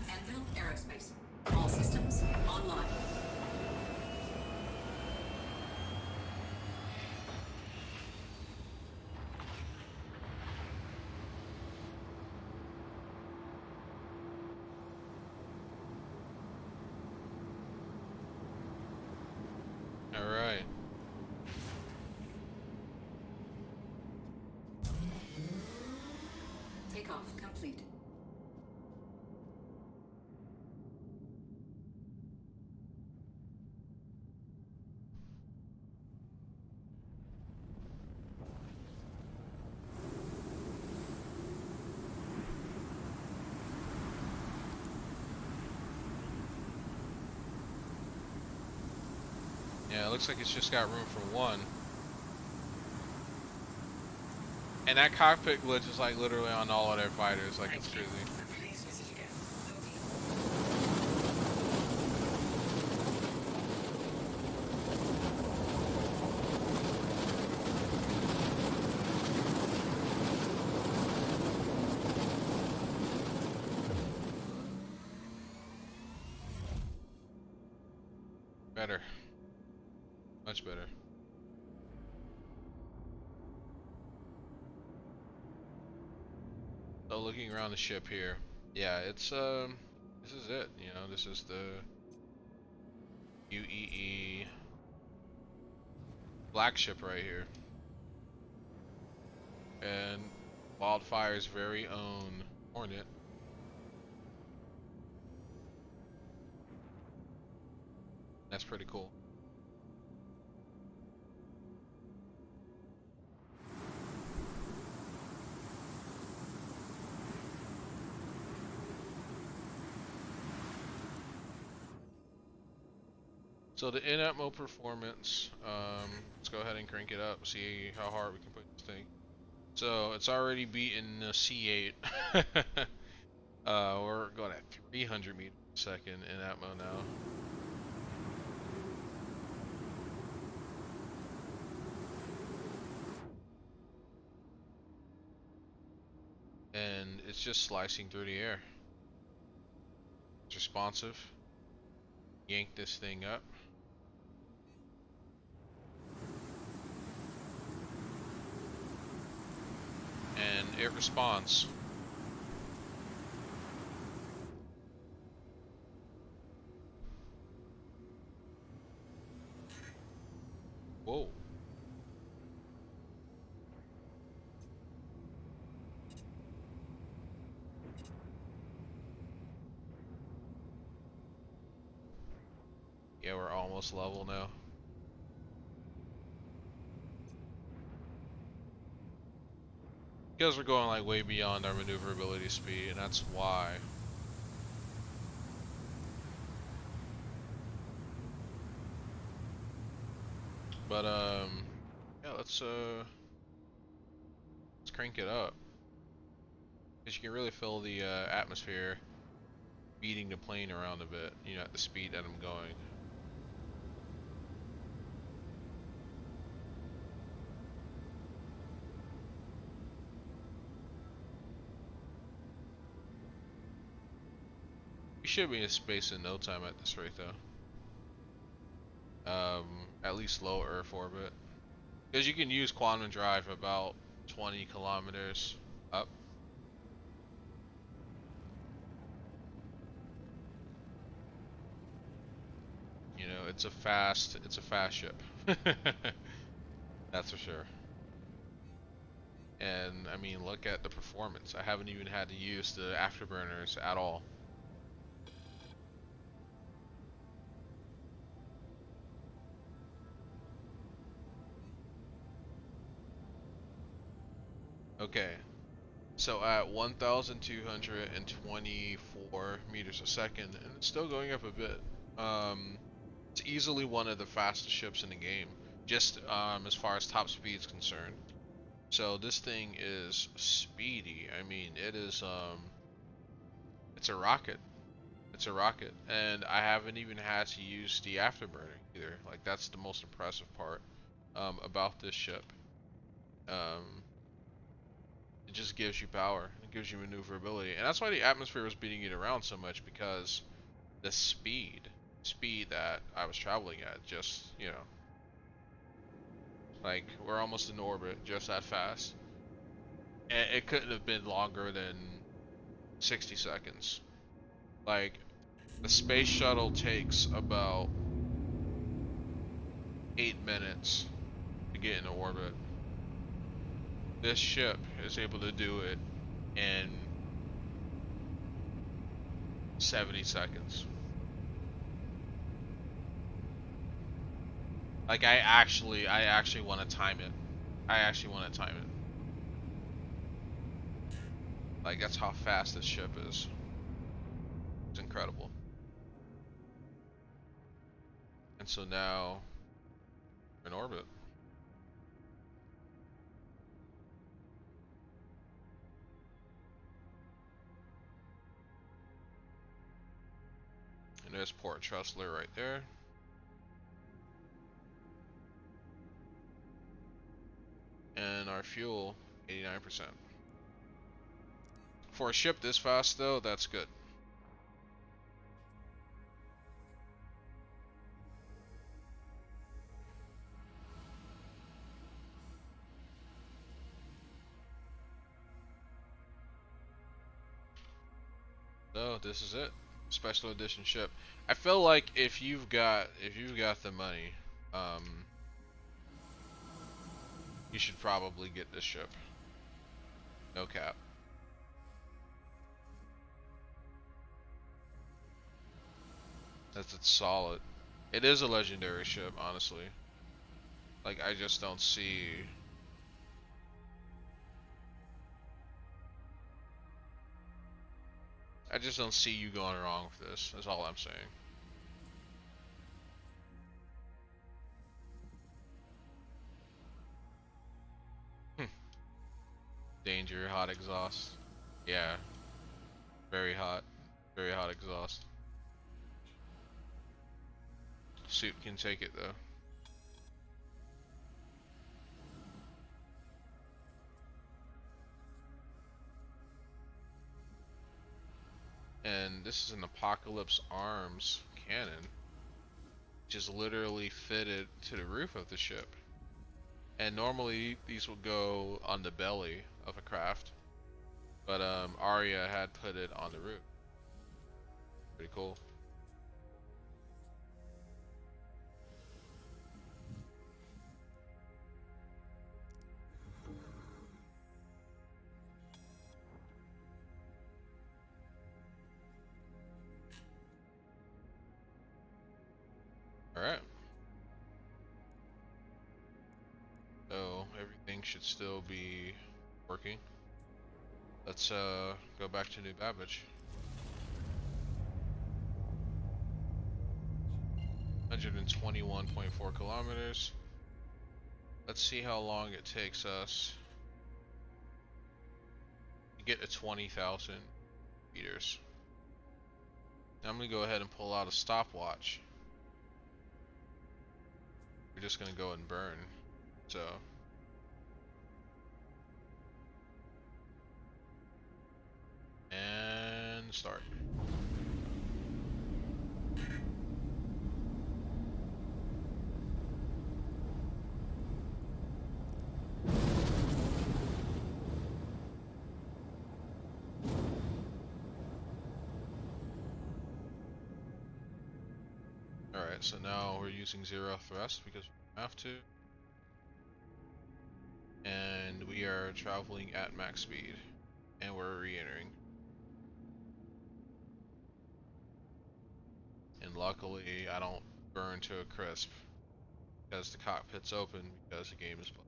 Anvil Aerospace. All systems online. Alright. Takeoff complete. Yeah, it looks like it's just got room for one. And that cockpit glitch is like literally on all of their fighters, like it's crazy. Please visit again. Better. Much better. So looking around the ship here, yeah, it's this is it. You know, this is the UEE flagship right here, and Wildfire's very own Hornet. That's pretty cool. So the in-atmo performance, let's go ahead and crank it up, see how hard we can put this thing. So it's already beaten the C8. We're going at 300 meters per second in-atmo now. And it's just slicing through the air. It's responsive. Yank this thing up. And it responds. Whoa. Yeah, we're almost level now. Because we're going like way beyond our maneuverability speed, and that's why. But yeah, let's crank it up. Because you can really feel the atmosphere beating the plane around a bit, you know, at the speed that I'm going. We should be in space in no time at this rate, though. At least low Earth orbit. Because you can use quantum drive about 20 kilometers up. You know, it's a fast ship. That's for sure. And I mean, look at the performance. I haven't even had to use the afterburners at all. Okay, so at 1,224 meters a second, and it's still going up a bit. It's easily one of the fastest ships in the game, just as far as top speed is concerned. So this thing is speedy. I mean, it is it's a rocket. It's a rocket, and I haven't even had to use the afterburner either. Like that's the most impressive part about this ship. Um, it just gives you power. It gives you maneuverability, and that's why the atmosphere was beating it around so much, because the speed that I was traveling at, just like we're almost in orbit, just that fast. And it couldn't have been longer than 60 seconds. Like the space shuttle takes about 8 minutes to get into orbit. This ship is able to do it in 70 seconds. Like I actually want to time it. I actually want to time it. Like that's how fast this ship is. It's incredible. And so now we're in orbit. And there's Port Trustler right there. And our fuel, 89%. For a ship this fast though, that's good. So this is it. Special edition ship. I feel like if you've got the money, you should probably get this ship. No cap. It's solid. It is a legendary ship, honestly. Like I just don't see. I just don't see you going wrong with this. That's all I'm saying. Danger, hot exhaust. Yeah, very hot. Very hot exhaust. Suit can take it though. And this is an Apocalypse Arms cannon, which is literally fitted to the roof of the ship. And normally these would go on the belly of a craft, but Arya had put it on the roof. Pretty cool. Alright. So everything should still be working. Let's go back to New Babbage. 121.4 kilometers. Let's see how long it takes us to get to 20,000 meters. Now I'm gonna go ahead and pull out a stopwatch. We're just gonna go and burn. So and start. Alright, so now we're using zero thrust because we have to. and we are traveling at max speed, and we're re-entering. And luckily, I don't burn to a crisp because the cockpit's open because the game is playing.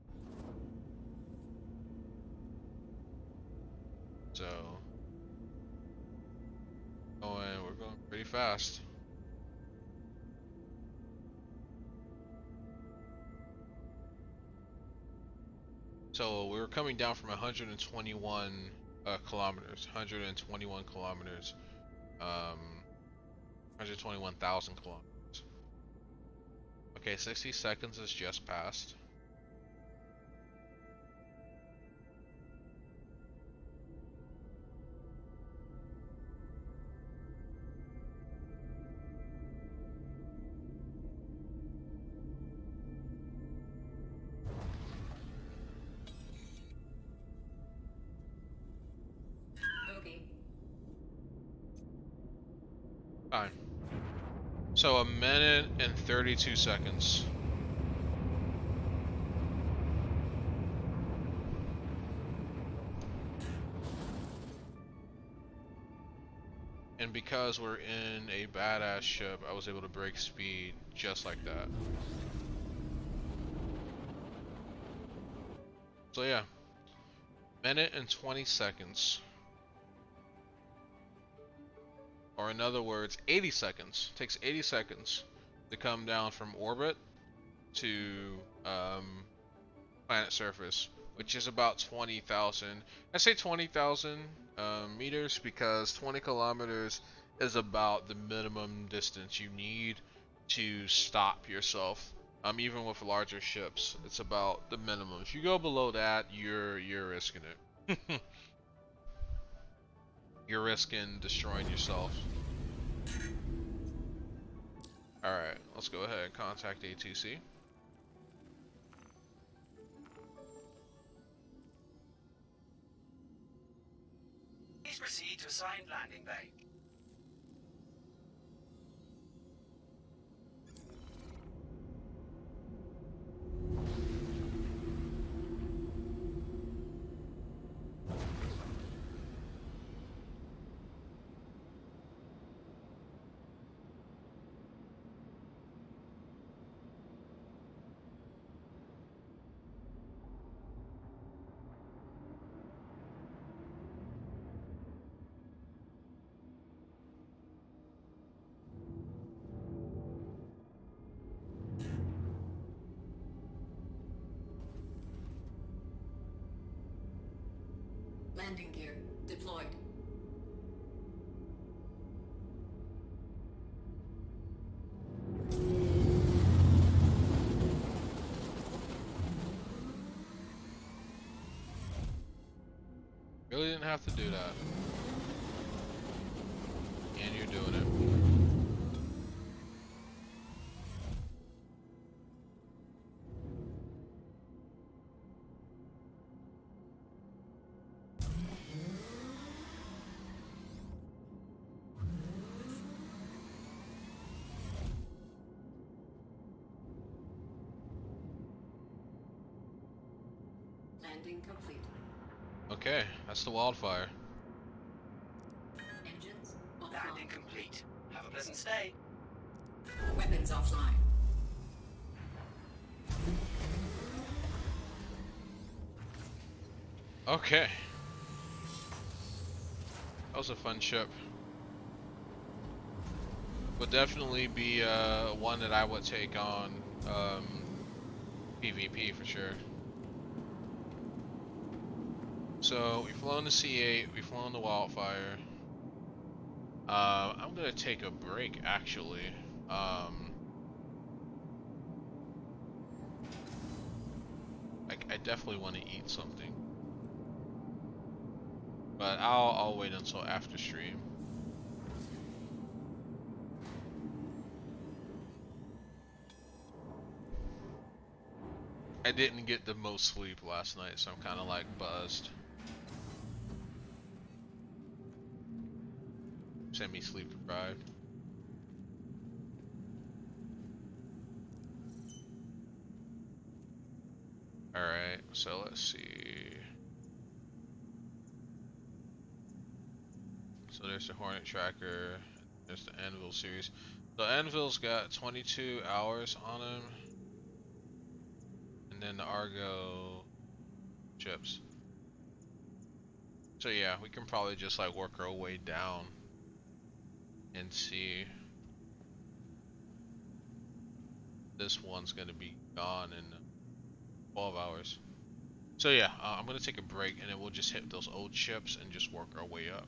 So, we're going pretty fast. So we were coming down from 121 kilometers, 121 kilometers, 121,000 kilometers. Okay, 60 seconds has just passed. Bogey. Fine. So a minute and 32 seconds. And because we're in a badass ship, I was able to break speed just like that. So yeah, minute and 20 seconds. Or in other words, 80 seconds. It takes 80 seconds to come down from orbit to planet surface, which is about 20,000. I say 20,000 meters because 20 kilometers is about the minimum distance you need to stop yourself. Even with larger ships, it's about the minimum. If you go below that, you're risking it. You're risking destroying yourself. Alright, let's go ahead and contact A2C. Please proceed to assigned landing bay. Landing gear deployed. Really didn't have to do that. And you're doing it. Landing complete. Okay, that's the Wildfire. Engines Landing offline. complete. Have a pleasant stay. Weapons offline. Okay. That was a fun ship. Would definitely be one that I would take on PvP for sure. So we've flown the C8, we've flown the Wildfire. I'm gonna take a break actually. I definitely want to eat something, but I'll wait until after stream. I didn't get the most sleep last night, so I'm kind of like buzzed. Semi-sleep deprived. Alright, so let's see. So there's the Hornet Tracker, there's the Anvil series. So Anvil's got 22 hours on him, and then the Argo chips. So yeah, we can probably just like work our way down and see. This one's gonna be gone in 12 hours. So yeah, I'm gonna take a break and then we'll just hit those old chips and just work our way up.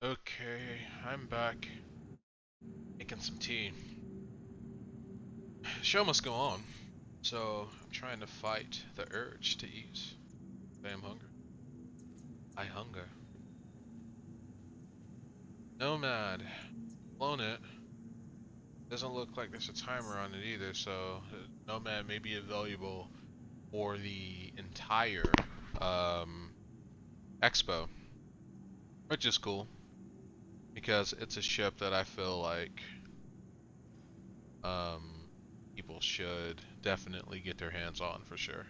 Okay, I'm back. Making some tea. Show must go on. So, I'm trying to fight the urge to eat. I am hungry. I hunger. Nomad. Flown it. Doesn't look like there's a timer on it either, so Nomad may be valuable for the entire expo, which is cool because it's a ship that I feel like people should definitely get their hands on for sure.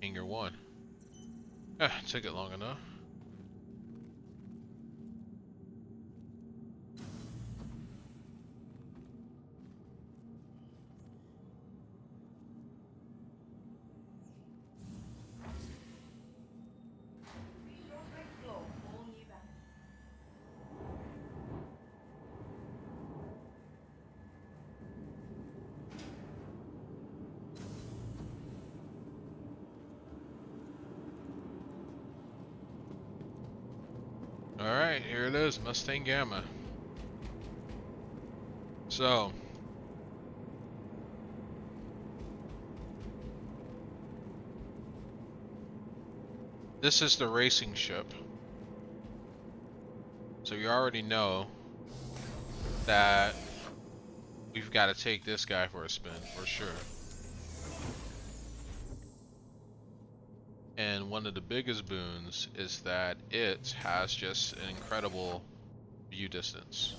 Hangar 1. Took it long enough. Be sure to explore all new bands. Alright, here it is, Mustang Gamma. So, this is the racing ship. So you already know that we've got to take this guy for a spin, for sure. And one of the biggest boons is that it has just an incredible view distance.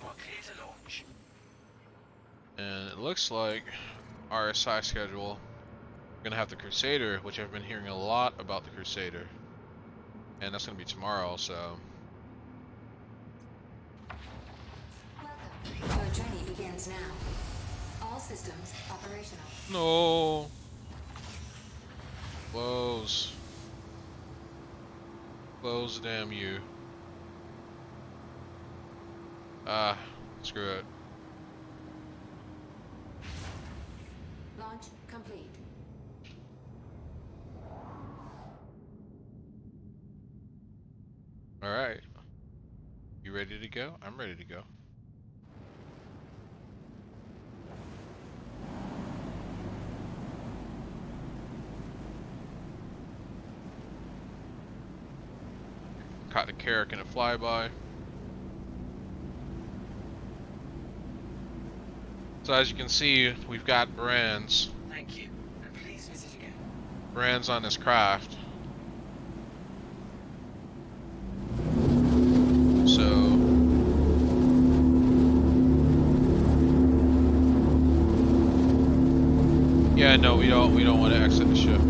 We're clear to launch. And it looks like RSI schedule, we're going to have the Crusader, which I've been hearing a lot about the Crusader. And that's going to be tomorrow, so... Welcome. Your journey begins now. All systems operational. No! Close. Close, damn you. Ah, screw it. Launch complete. Alright. You ready to go? I'm ready to go. Caught the Carrack in a flyby. So as you can see, we've got brands. Thank you, and please visit again. Brands on this craft. So yeah, no, we don't want to exit the ship.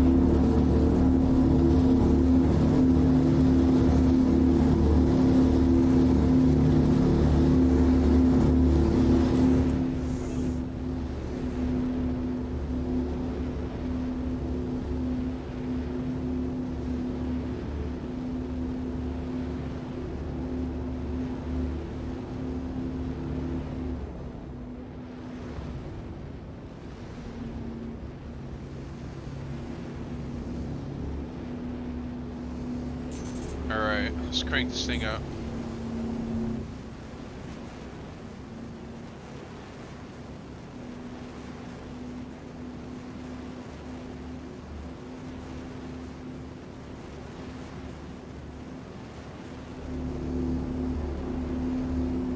Alright, let's crank this thing up.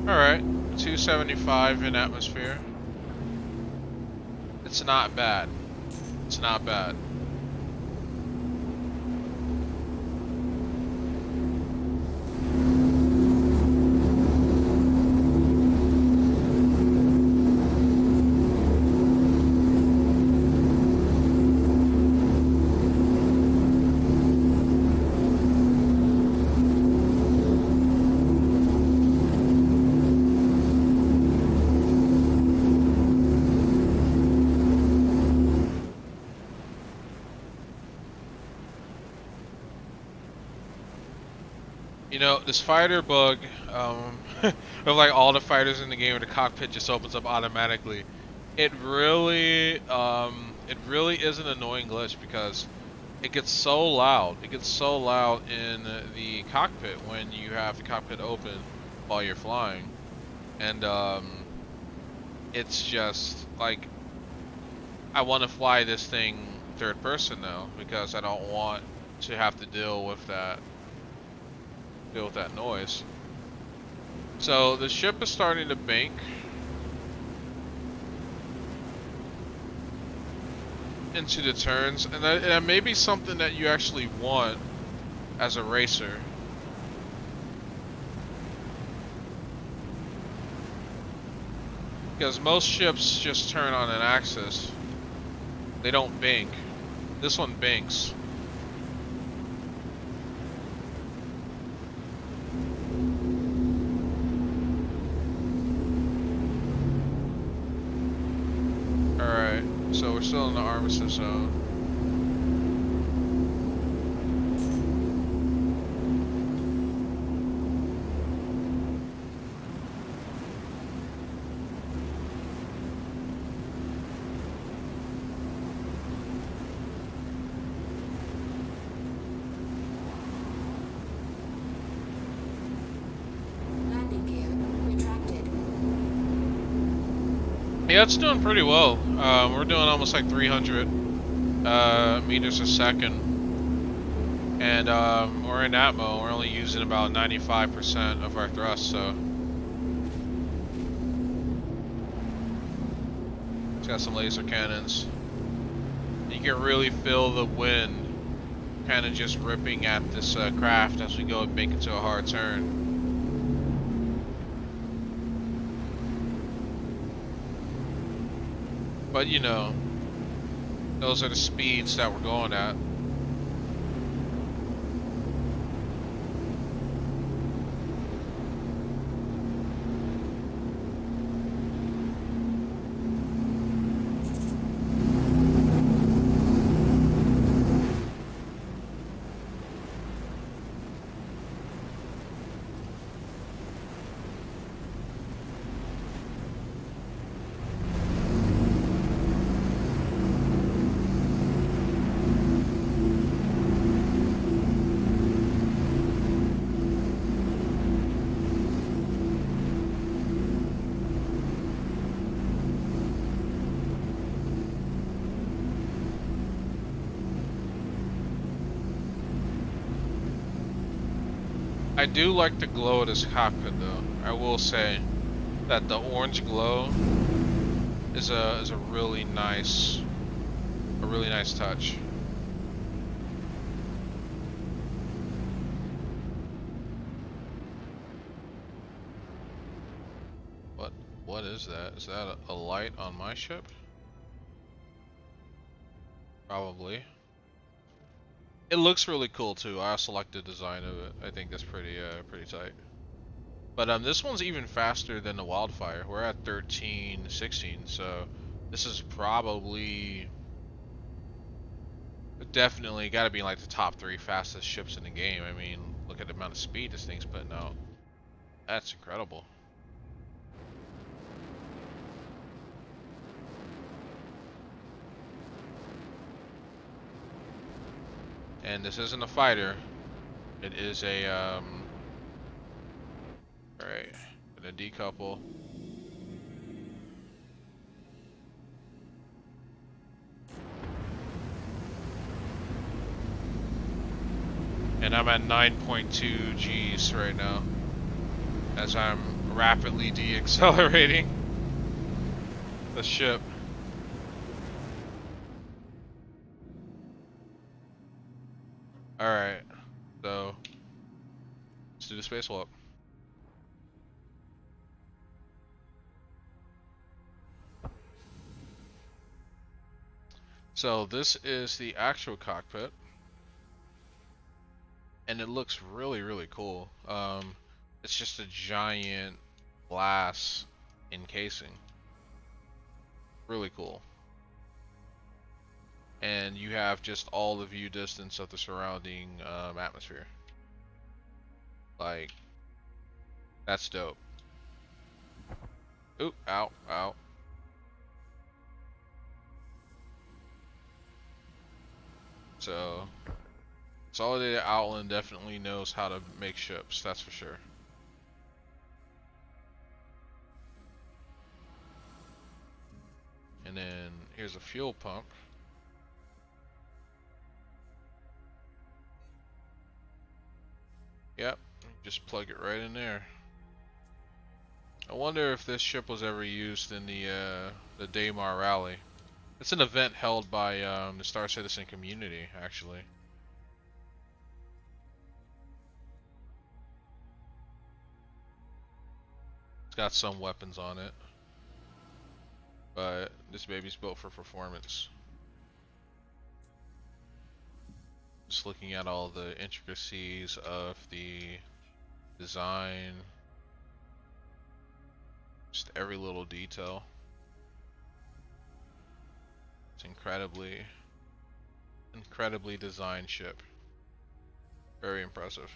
Alright, 275 in atmosphere. It's not bad. It's not bad. You know, this fighter bug, of like all the fighters in the game where the cockpit just opens up automatically. It really is an annoying glitch because it gets so loud. It gets so loud in the cockpit when you have the cockpit open while you're flying. And it's just like I want to fly this thing third person now because I don't want to have to deal with that noise. So the ship is starting to bank into the turns, and that may be something that you actually want as a racer. Because most ships just turn on an axis. They don't bank. This one banks. Alright, so we're still in the armistice zone. Landing gear retracted. Yeah, it's doing pretty well. We're doing almost like 300 meters a second. And we're in atmo. We're only using about 95% of our thrust, so it's got some laser cannons. You can really feel the wind kind of just ripping at this craft as we go and make it to a hard turn. But you know, those are the speeds that we're going at. I do like the glow of this cockpit though. I will say that the orange glow is a really nice touch. What is that? Is that a light on my ship? Probably. It looks really cool too. I also like the design of it. I think that's pretty tight. But this one's even faster than the Wildfire. We're at 1316, so this is probably definitely got to be like the top 3 fastest ships in the game. I mean, look at the amount of speed this thing's putting out. That's incredible. And this isn't a fighter. It is a alright, gonna decouple. And I'm at 9.2 Gs right now as I'm rapidly deaccelerating the ship. Alright, so let's do the spacewalk. So this is the actual cockpit, and it looks really cool. It's just a giant glass encasing. Really cool. And you have just all the view distance of the surrounding atmosphere. Like, that's dope. Oop, ow, ow. So, Consolidated Outland definitely knows how to make ships, that's for sure. And then here's a fuel pump. Yep, just plug it right in there. I wonder if this ship was ever used in the Daymar Rally. It's an event held by the Star Citizen community, actually. It's got some weapons on it, but this baby's built for performance. Just looking at all the intricacies of the design, just every little detail. It's incredibly designed ship. Very impressive.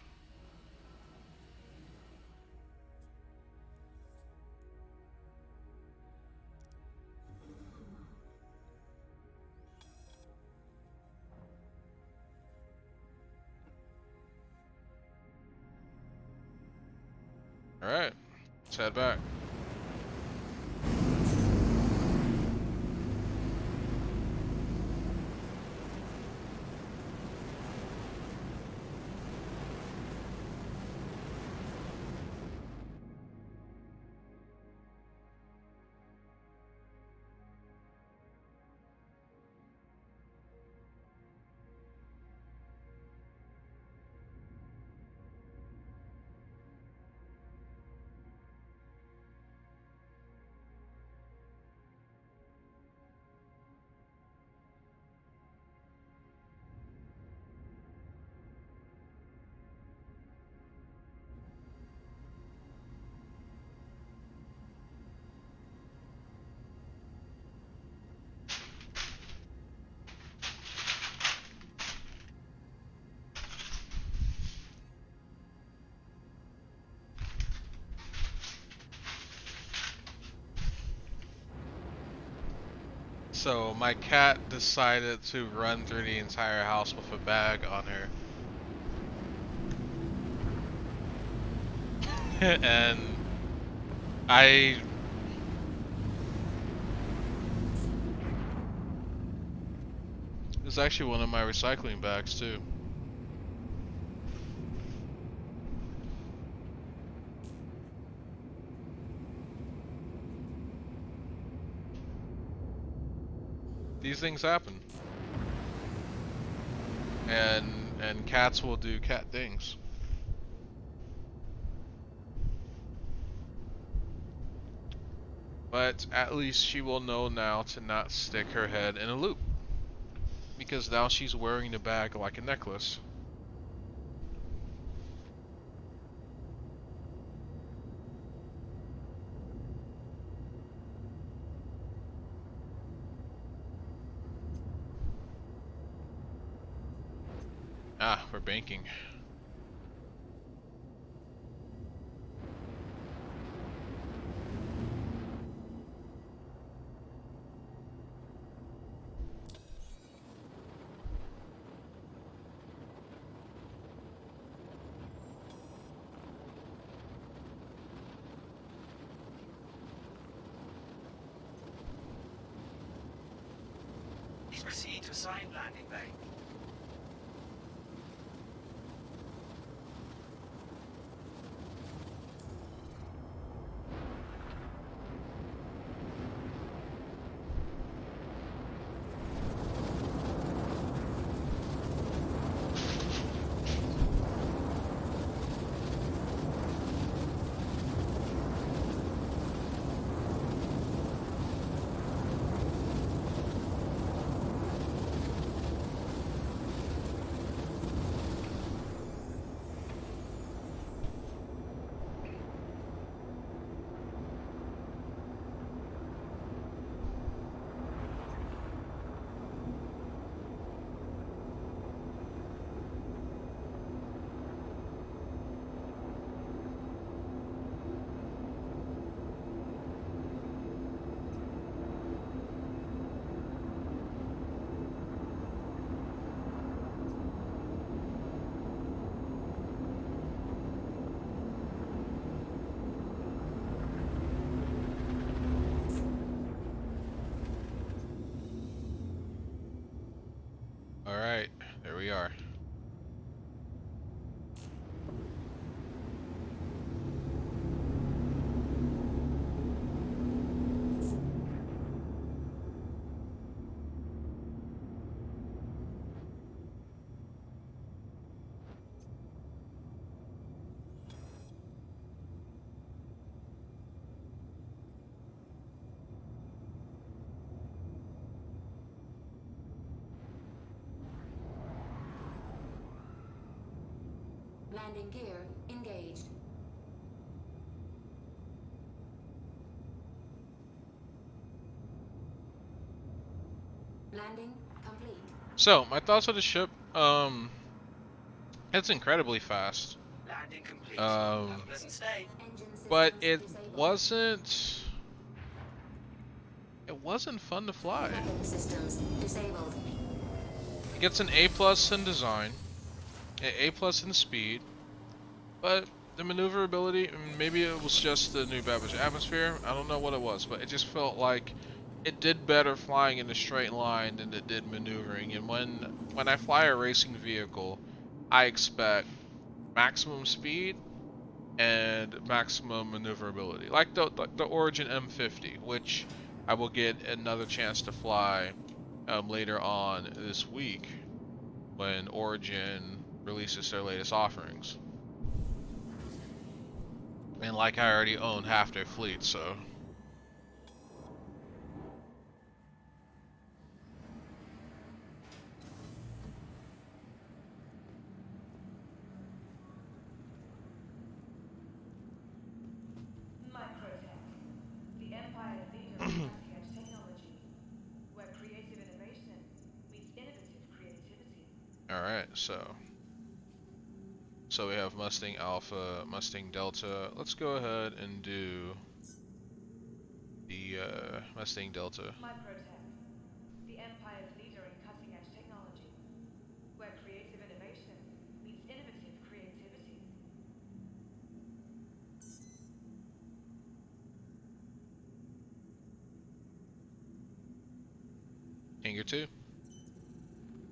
Alright, let's head back. So my cat decided to run through the entire house with a bag on her. And it's actually one of my recycling bags too. These things happen. And cats will do cat things. But at least she will know now to not stick her head in a loop. Because now she's wearing the bag like a necklace. Ah, we're banking. Please proceed to assigned landing bay. Landing gear engaged. Landing complete. So, my thoughts on the ship. It's incredibly fast. Landing complete. Um, Have a pleasant stay. Engine systems but it disabled. wasn't. It wasn't fun to fly. Weapon systems disabled. It gets an A plus in design, an A plus in speed, but the maneuverability, maybe it was just the new Babbage atmosphere. I don't know what it was, but it just felt like it did better flying in a straight line than it did maneuvering. And when I fly a racing vehicle, I expect maximum speed and maximum maneuverability, like the Origin M50, which I will get another chance to fly later on this week when Origin releases their latest offerings. And like I already own half their fleet, so. Microtech, the Empire's leader in cutting-edge technology, where creative innovation meets innovative creativity. Alright, so we have Mustang Alpha, Mustang Delta. Let's go ahead and do the Mustang Delta. Microtech, the Empire's leader in cutting-edge technology, where creative innovation meets innovative creativity. Hangar 2.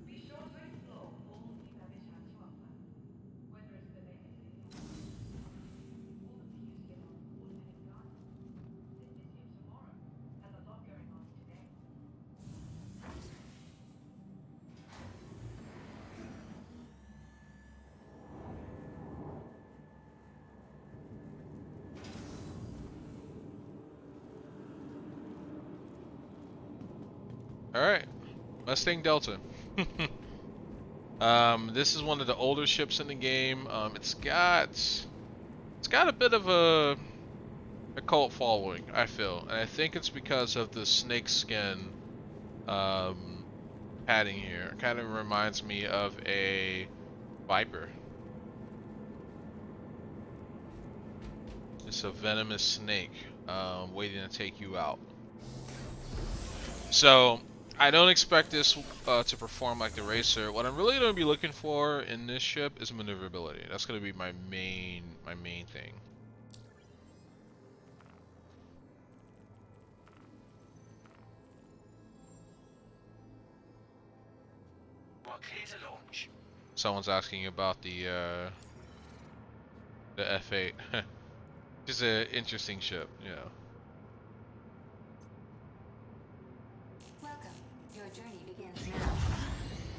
Be sure to explore all the Babbage has to offer, whether it's the latest technology or the beauty of our award-winning garden. This museum tomorrow has a lot going on today. Alright, Mustang Delta. This is one of the older ships in the game. It's got a bit of a cult following, I feel, and I think it's because of the snake skin padding here. It kind of reminds me of a Viper. It's a venomous snake waiting to take you out. So I don't expect this to perform like the Racer. What I'm really going to be looking for in this ship is maneuverability. That's going to be my main thing. We're clear to launch. Someone's asking about the F8. It's an interesting ship, you know. Welcome. Your journey begins now.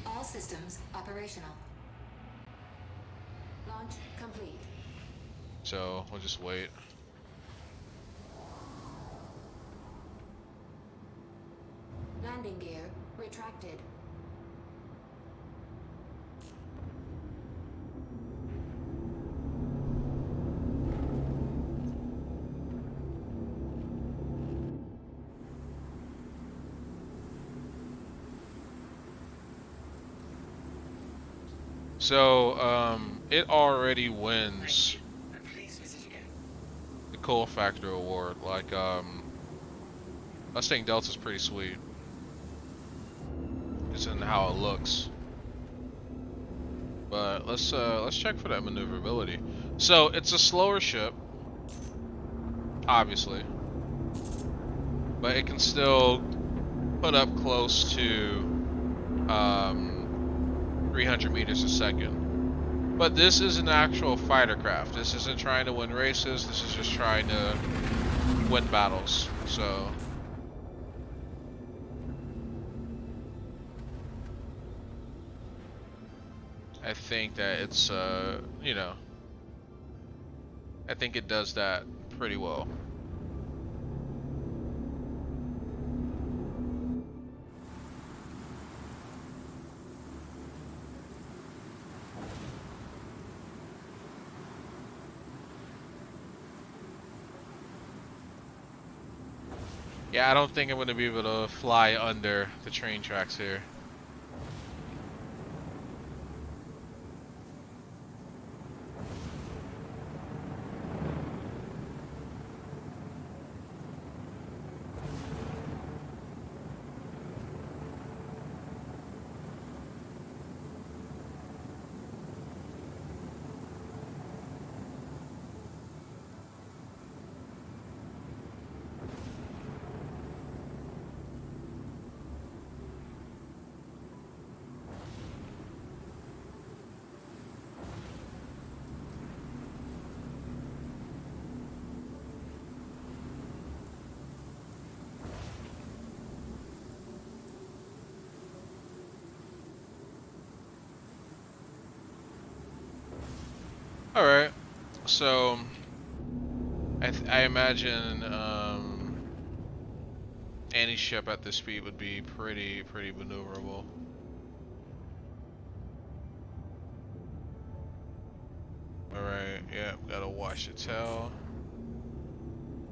All systems operational. Launch complete. So we'll just wait. Landing gear retracted. So it already wins And please visit again. the cool factor award. Like Mustang Delta's pretty sweet. Just in how it looks. But let's check for that maneuverability. So it's a slower ship, obviously, but it can still put up close to 300 meters a second. But this is an actual fighter craft. This isn't trying to win races. This is just trying to win battles. So I think that it's you know, I think it does that pretty well. Yeah, I don't think I'm gonna be able to fly under the train tracks here. Alright, so I imagine any ship at this speed would be pretty maneuverable. Alright, yeah, gotta watch the tail.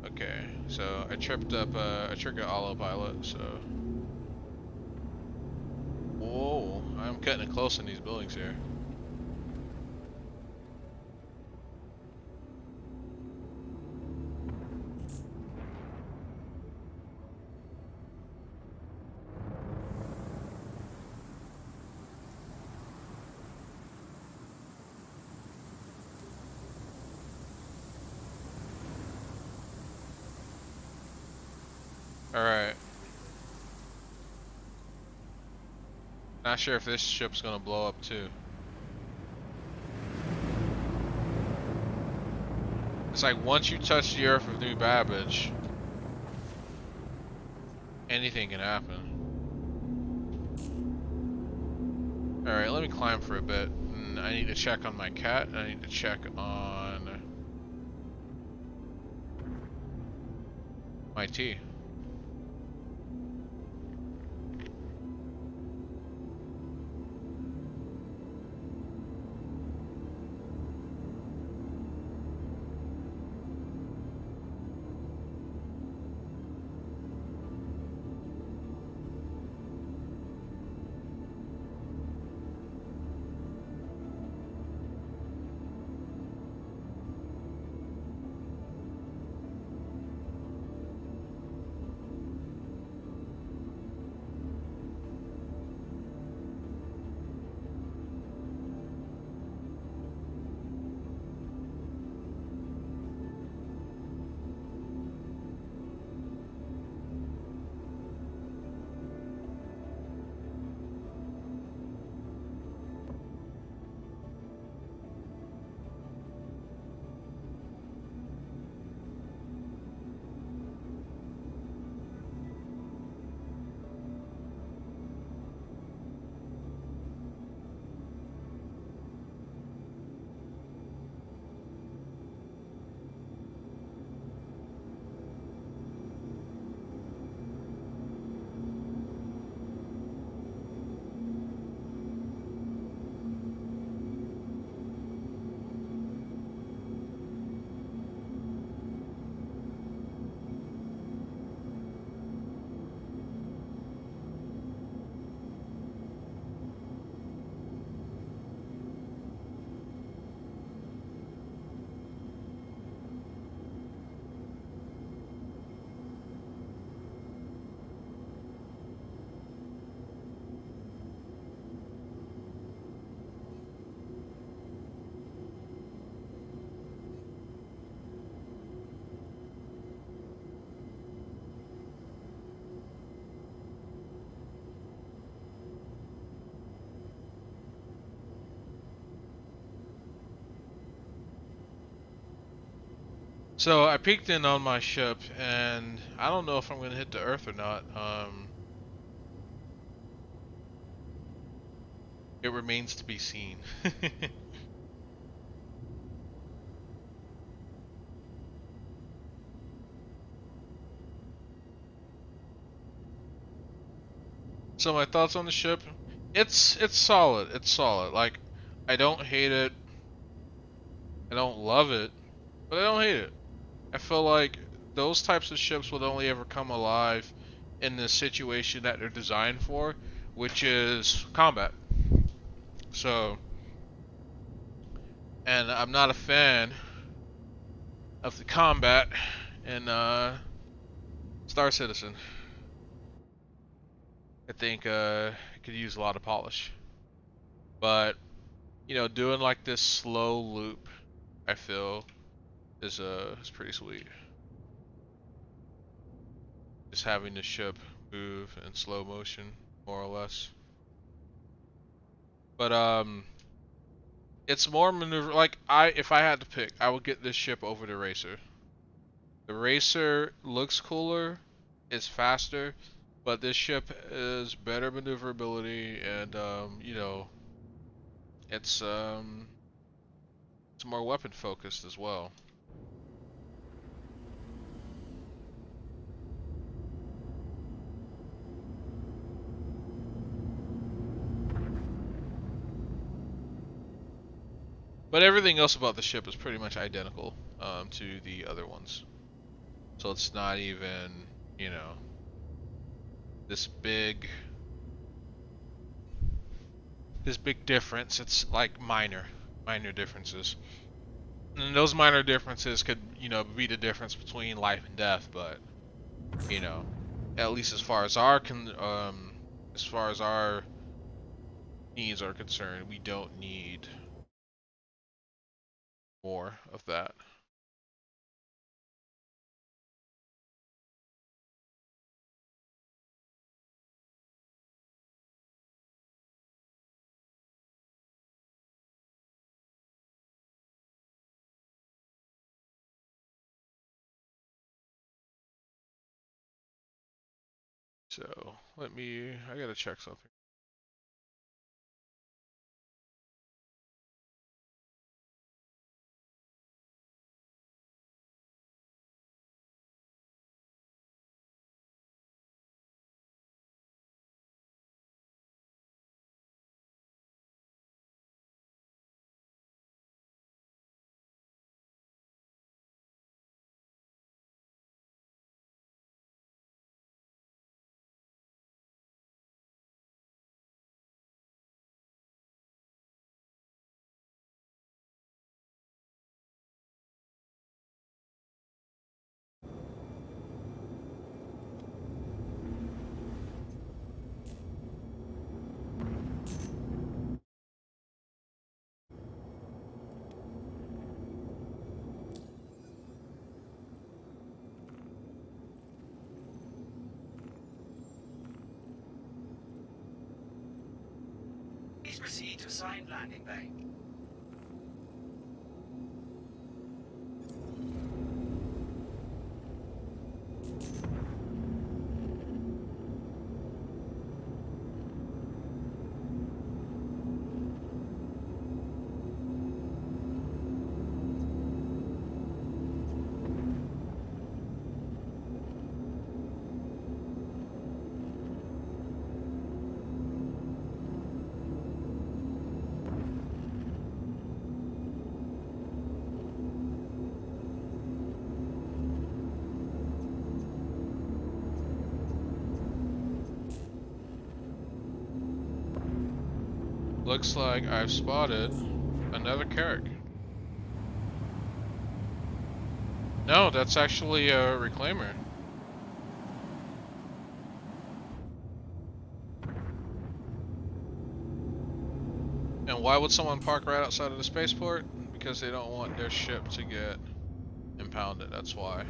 Okay, so I triggered autopilot, so. Whoa, I'm cutting it close in these buildings here. Alright. Not sure if this ship's gonna blow up too. It's like once you touch the earth with New Babbage, anything can happen. Alright, let me climb for a bit. I need to check on my cat, and I need to check on my tea. So I peeked in on my ship, and I don't know if I'm gonna hit the Earth or not. It remains to be seen. So my thoughts on the ship? It's solid. It's solid. Like, I don't hate it. I don't love it, but I don't hate it. I feel like those types of ships would only ever come alive in the situation that they're designed for, which is combat. So, and I'm not a fan of the combat in Star Citizen. I think it could use a lot of polish. But, you know, doing like this slow loop, I feel is pretty sweet. Just having the ship move in slow motion, more or less. But it's more maneuver. Like if I had to pick, I would get this ship over the Racer. The Racer looks cooler, it's faster, but this ship is better maneuverability, and you know, it's more weapon focused as well. But everything else about the ship is pretty much identical to the other ones. So it's not even, you know, this big difference. It's like minor differences. And those minor differences could, you know, be the difference between life and death, but you know, at least as far as our needs are concerned, we don't need more of that. So, I gotta check something. Please proceed to assigned landing bay. Looks like I've spotted another Carrack. No, that's actually a reclaimer. And why would someone park right outside of the spaceport? Because they don't want their ship to get impounded, that's why.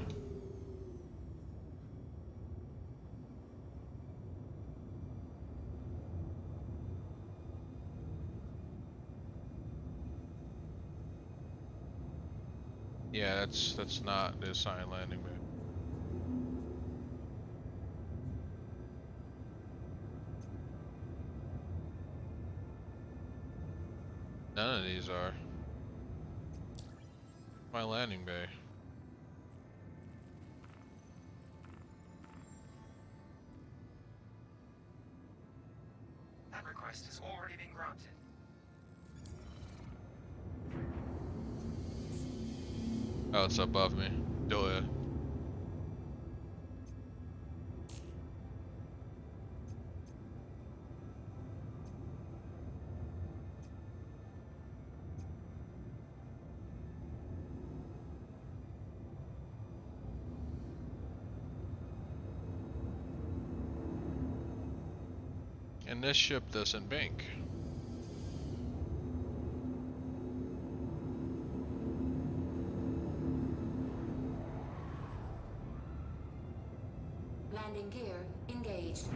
Yeah, that's not the assigned landing bay. None of these are. My landing bay. That request has already been granted. Oh, it's above me. Duh. and this ship doesn't bank. Landing gear engaged.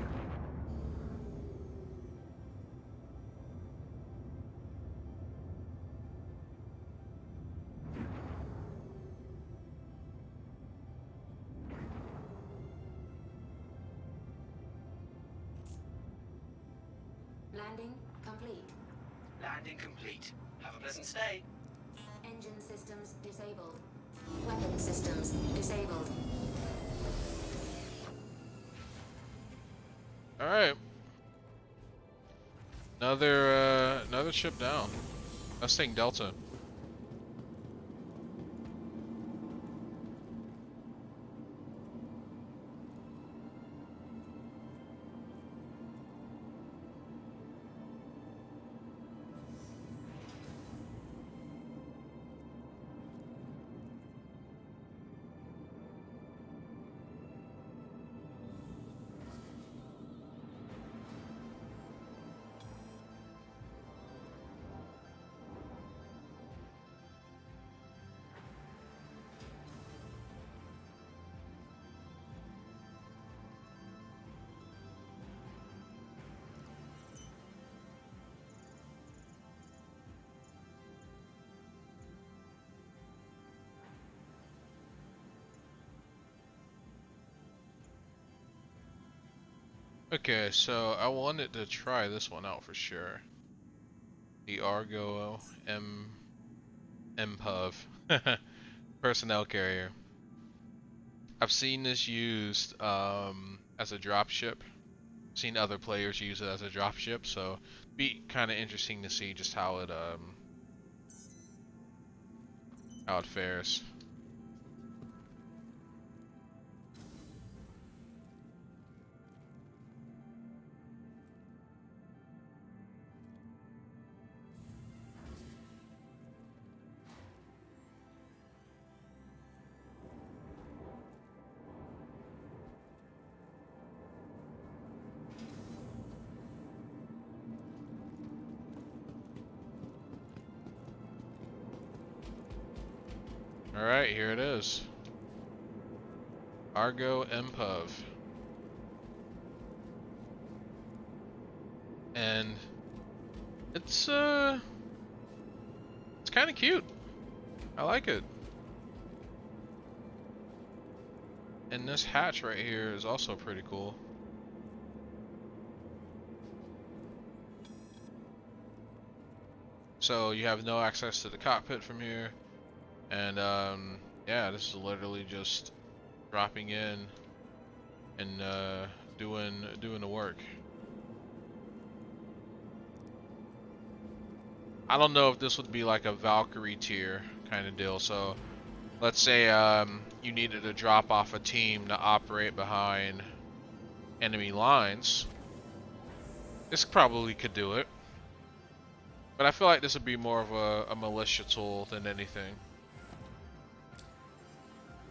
Landing complete. Landing complete. Have a pleasant stay. Engine systems disabled. Weapon systems disabled. All right. Another ship down. Mustang Delta. Okay, so I wanted to try this one out for sure. The Argo MPUV personnel carrier. I've seen this used as a dropship. Seen other players use it as a dropship, so be kind of interesting to see just how it fares. Alright, here it is. Argo MPUV. And it's kind of cute. I like it. And this hatch right here is also pretty cool. So you have no access to the cockpit from here. And yeah, this is literally just dropping in and doing the work. I don't know if this would be like a Valkyrie tier kind of deal. So let's say you needed to drop off a team to operate behind enemy lines. This probably could do it. But I feel like this would be more of a militia tool than anything.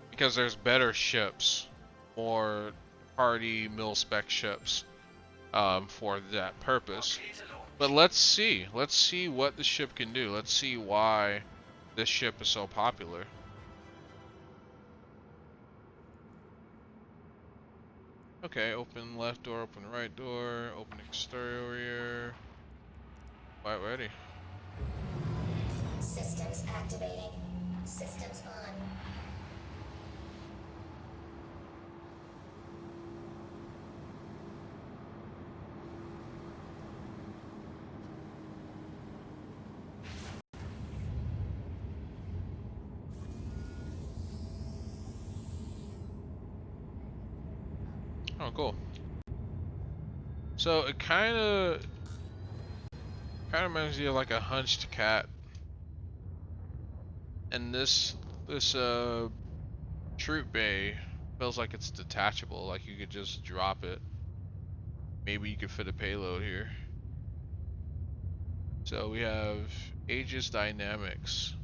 Because there's better ships, more party mil-spec ships for that purpose. But let's see what the ship can do. Let's see why this ship is so popular. Okay, open left door, open right door, open exterior. Quite ready. Systems activating. Systems on. Oh, cool. So it kind of reminds you of like a hunched cat. And this troop bay feels like it's detachable, like you could just drop it. Maybe you could fit a payload here. So we have Aegis Dynamics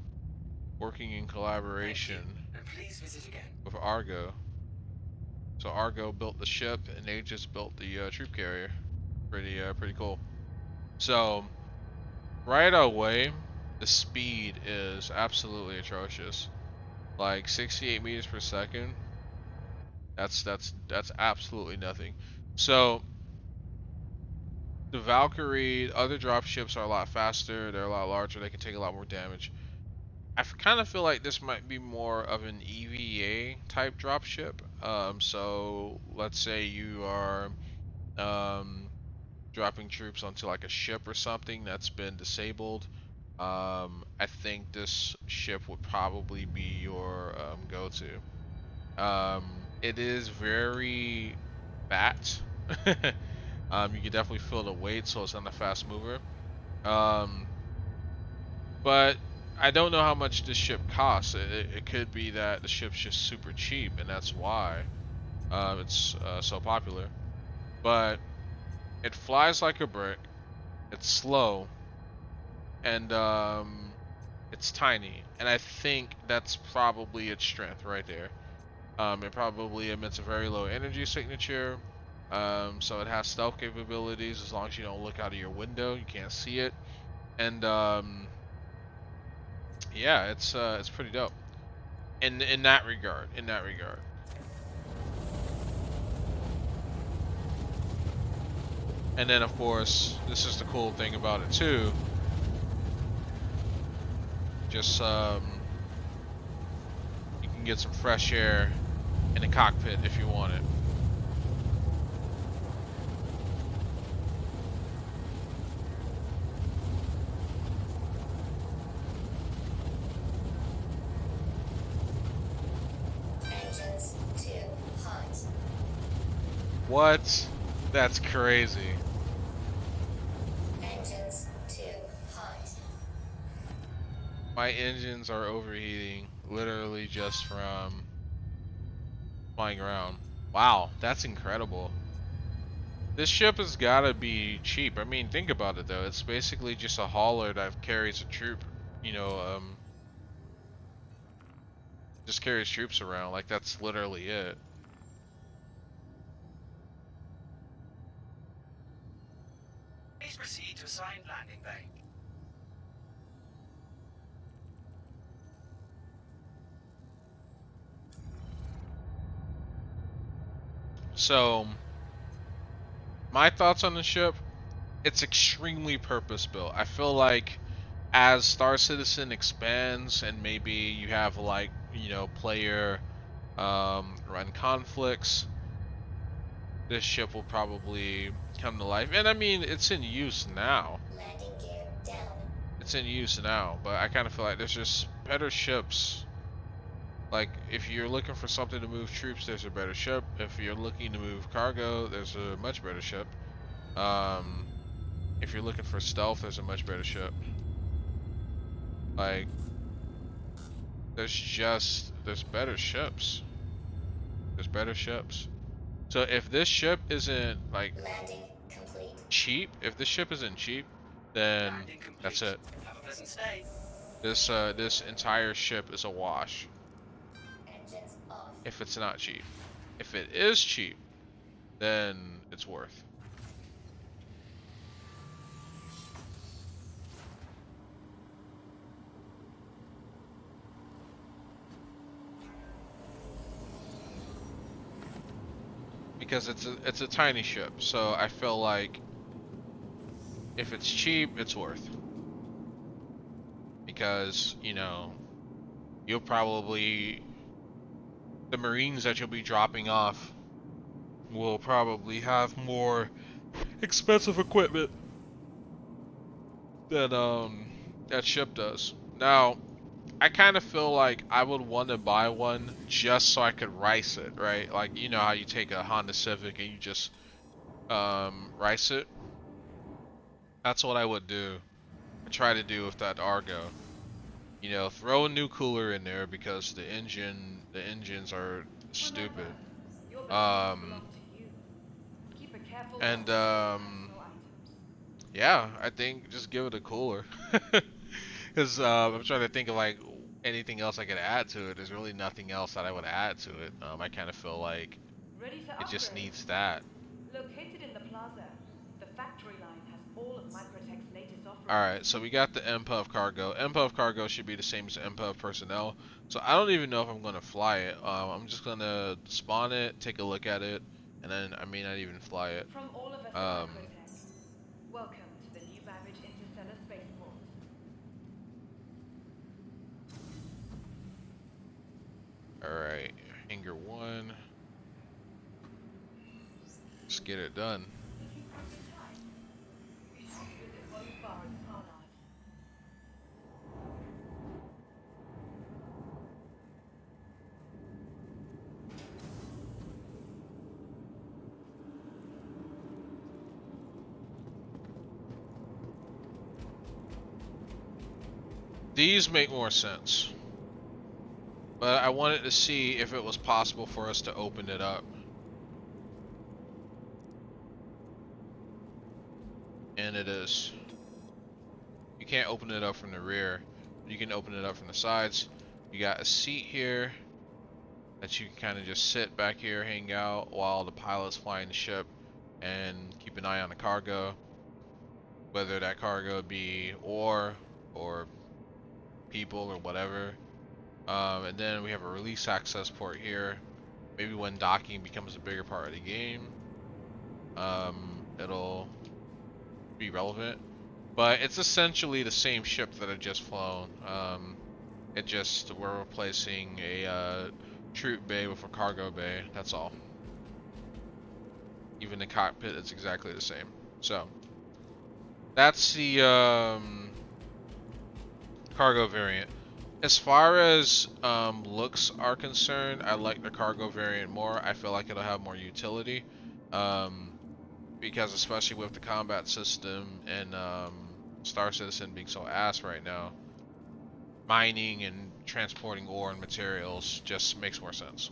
working in collaboration And please visit again. with Argo. So Argo built the ship and Aegis built the troop carrier. pretty cool. So right away, the speed is absolutely atrocious. Like 68 meters per second. That's absolutely nothing. So the Valkyrie, other dropships are a lot faster. They're a lot larger. They can take a lot more damage. I kind of feel like this might be more of an EVA type dropship. So let's say you are um, dropping troops onto like a ship or something that's been disabled. I think this ship would probably be your go-to. It is very fat. You can definitely feel the weight, so it's not a fast mover. Um, but I don't know how much this ship costs. It could be that the ship's just super cheap, and that's why it's so popular. But it flies like a brick. It's slow, and it's tiny. And I think that's probably its strength right there. It probably emits a very low energy signature. So it has stealth capabilities as long as you don't look out of your window, you can't see it. And yeah, it's pretty dope. In that regard, in that regard. And then of course, this is the cool thing about it too. Just you can get some fresh air in the cockpit if you want it. Engines too hot. What? That's crazy. Engines too hot. My engines are overheating literally just from flying around. Wow, that's incredible. This ship has gotta be cheap. I mean, think about it though. It's basically just a hauler that carries a troop, you know, just carries troops around. Like that's literally it. Please proceed to assigned landing bay. So, my thoughts on the ship, it's extremely purpose built. I feel like as Star Citizen expands and maybe you have like, you know, player run conflicts, this ship will probably come to life. And I mean, it's in use now. Landing gear down. It's in use now, but I kind of feel like there's just better ships. Like, if you're looking for something to move troops, there's a better ship. If you're looking to move cargo, there's a much better ship. Um, if you're looking for stealth, there's a much better ship. Like, there's better ships. There's better ships. So if this ship isn't like Landing complete. cheap, if this ship isn't cheap, then Landing complete. that's it. Have a pleasant stay. This entire ship is a wash Engines off. if it's not cheap. If it is cheap, then it's worth. Because it's a tiny ship, so I feel like if it's cheap, it's worth. Because, you know, you'll probably the Marines that you'll be dropping off will probably have more expensive equipment than that ship does. Now, I kind of feel like I would want to buy one just so I could rice it, right? Like, you know how you take a Honda Civic and you just rice it? That's what I would do. I try to do with that Argo. You know, throw a new cooler in there because the engines are stupid. Your belongings Um, belong to you. Keep a careful and watch on personal items. yeah, I think just give it a cooler. Because I'm trying to think of like anything else I could add to it. There's really nothing else that I would add to it. I kind of feel like Ready to it just upgrade. needs that. Located in the plaza, the factory line has all of Microtech's latest offerings. Alright, so we got the MPUF cargo. MPUF cargo should be the same as MPUF personnel. So I don't even know if I'm going to fly it. I'm just going to spawn it, take a look at it, and then I may not even fly it. From all of us at Microtech, welcome to the New Babbage Interstellar Spaceport. Alright, Hangar 1. Let's get it done. Looking for a good time? Be sure to visit Wildfire and Parnard. These make more sense. But I wanted to see if it was possible for us to open it up. And it is. You can't open it up from the rear. You can open it up from the sides. You got a seat here that you can kind of just sit back here, hang out while the pilot's flying the ship and keep an eye on the cargo. Whether that cargo be ore or people or whatever. And then we have a release access port here. Maybe when docking becomes a bigger part of the game, it'll be relevant. But it's essentially the same ship that I just flown. We're replacing a troop bay with a cargo bay. That's all. Even the cockpit is exactly the same. So that's the cargo variant. As far as looks are concerned, I like the cargo variant more. I feel like it'll have more utility. Because especially with the combat system and Star Citizen being so ass right now, mining and transporting ore and materials just makes more sense.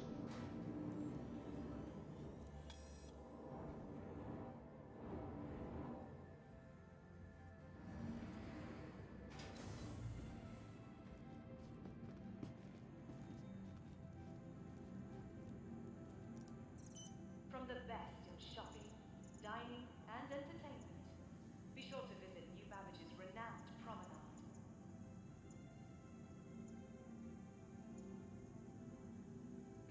From the best in shopping, dining, and entertainment, be sure to visit New Babbage's renowned promenade.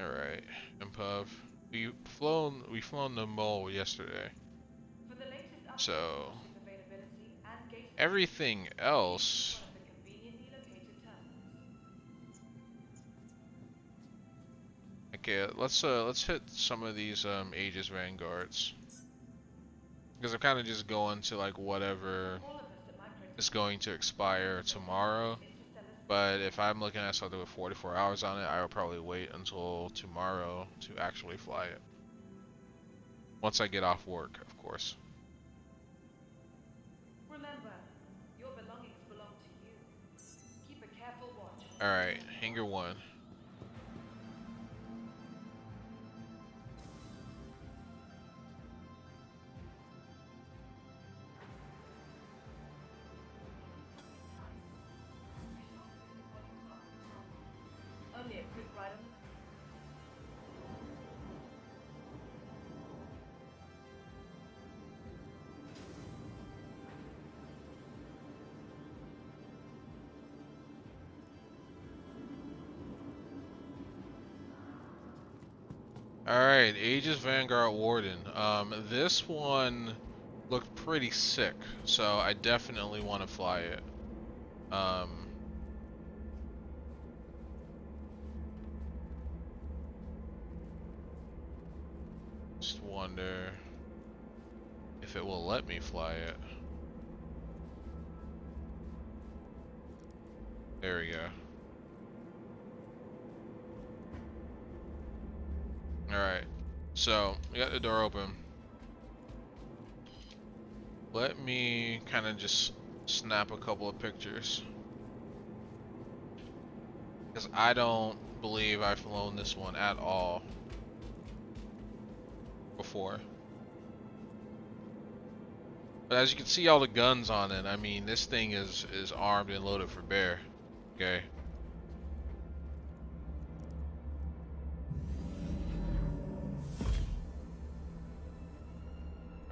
Alright, MPUF. We flown the mole yesterday. For the latest updates So on ship availability and gate everything else. one of the conveniently located terminals. Okay, let's hit some of these Aegis Vanguards. Because I'm kind of just going to like whatever All of us at Microtech is going to expire tomorrow. Interstellar But if I'm looking at something with 44 hours on it, I will probably wait until tomorrow to actually fly it. Once I get off work, of course. Remember, your belongings belong to you. Keep a careful watch. Alright, Hangar 1. Only a quick ride on Alright, Aegis Vanguard Warden. This one looked pretty sick, so I definitely want to fly it. Just wonder if it will let me fly it. There we go. Alright, so we got the door open. Let me kind of just snap a couple of pictures. Because I don't believe I've flown this one at all before. But as you can see all the guns on it, I mean this thing is armed and loaded for bear. Okay.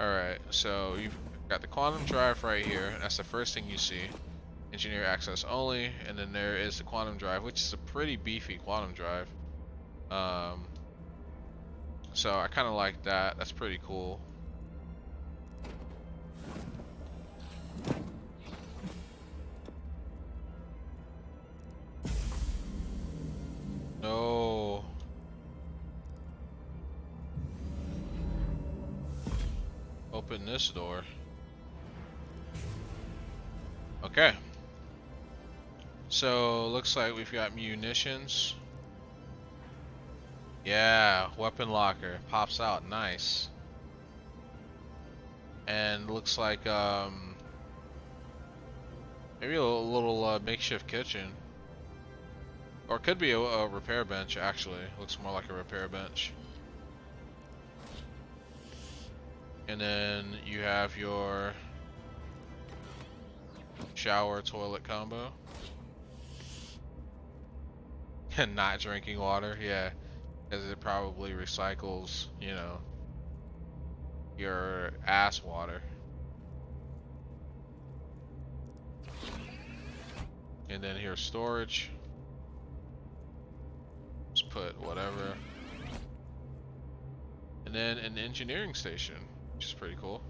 Alright, so Got the quantum drive right here. That's the first thing you see. Engineer access only, and then there is the quantum drive, which is a pretty beefy quantum drive. So I kind of like that. That's pretty cool. No. Open this door. Okay. So looks like we've got munitions. Yeah, weapon locker pops out, nice. And looks like maybe a little makeshift kitchen, or it could be a repair bench. Actually, looks more like a repair bench. And then you have your shower toilet combo. And not drinking water, yeah, because it probably recycles, you know, your ass water. And then here's storage. Just put whatever. And then an engineering station, which is pretty cool.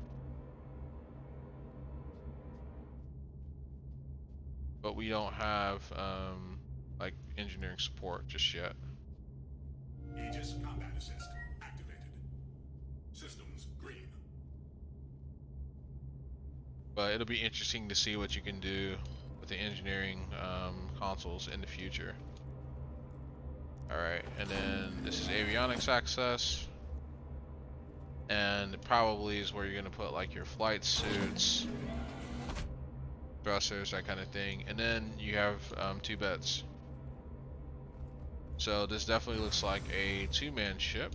But we don't have like engineering support just yet. Aegis combat assist activated. Systems green. But it'll be interesting to see what you can do with the engineering consoles in the future. Alright, and then this is Avionics Access. And it probably is where you're going to put like your flight suits, thrusters, that kind of thing. And then you have 2 beds. So this definitely looks like a 2-man ship.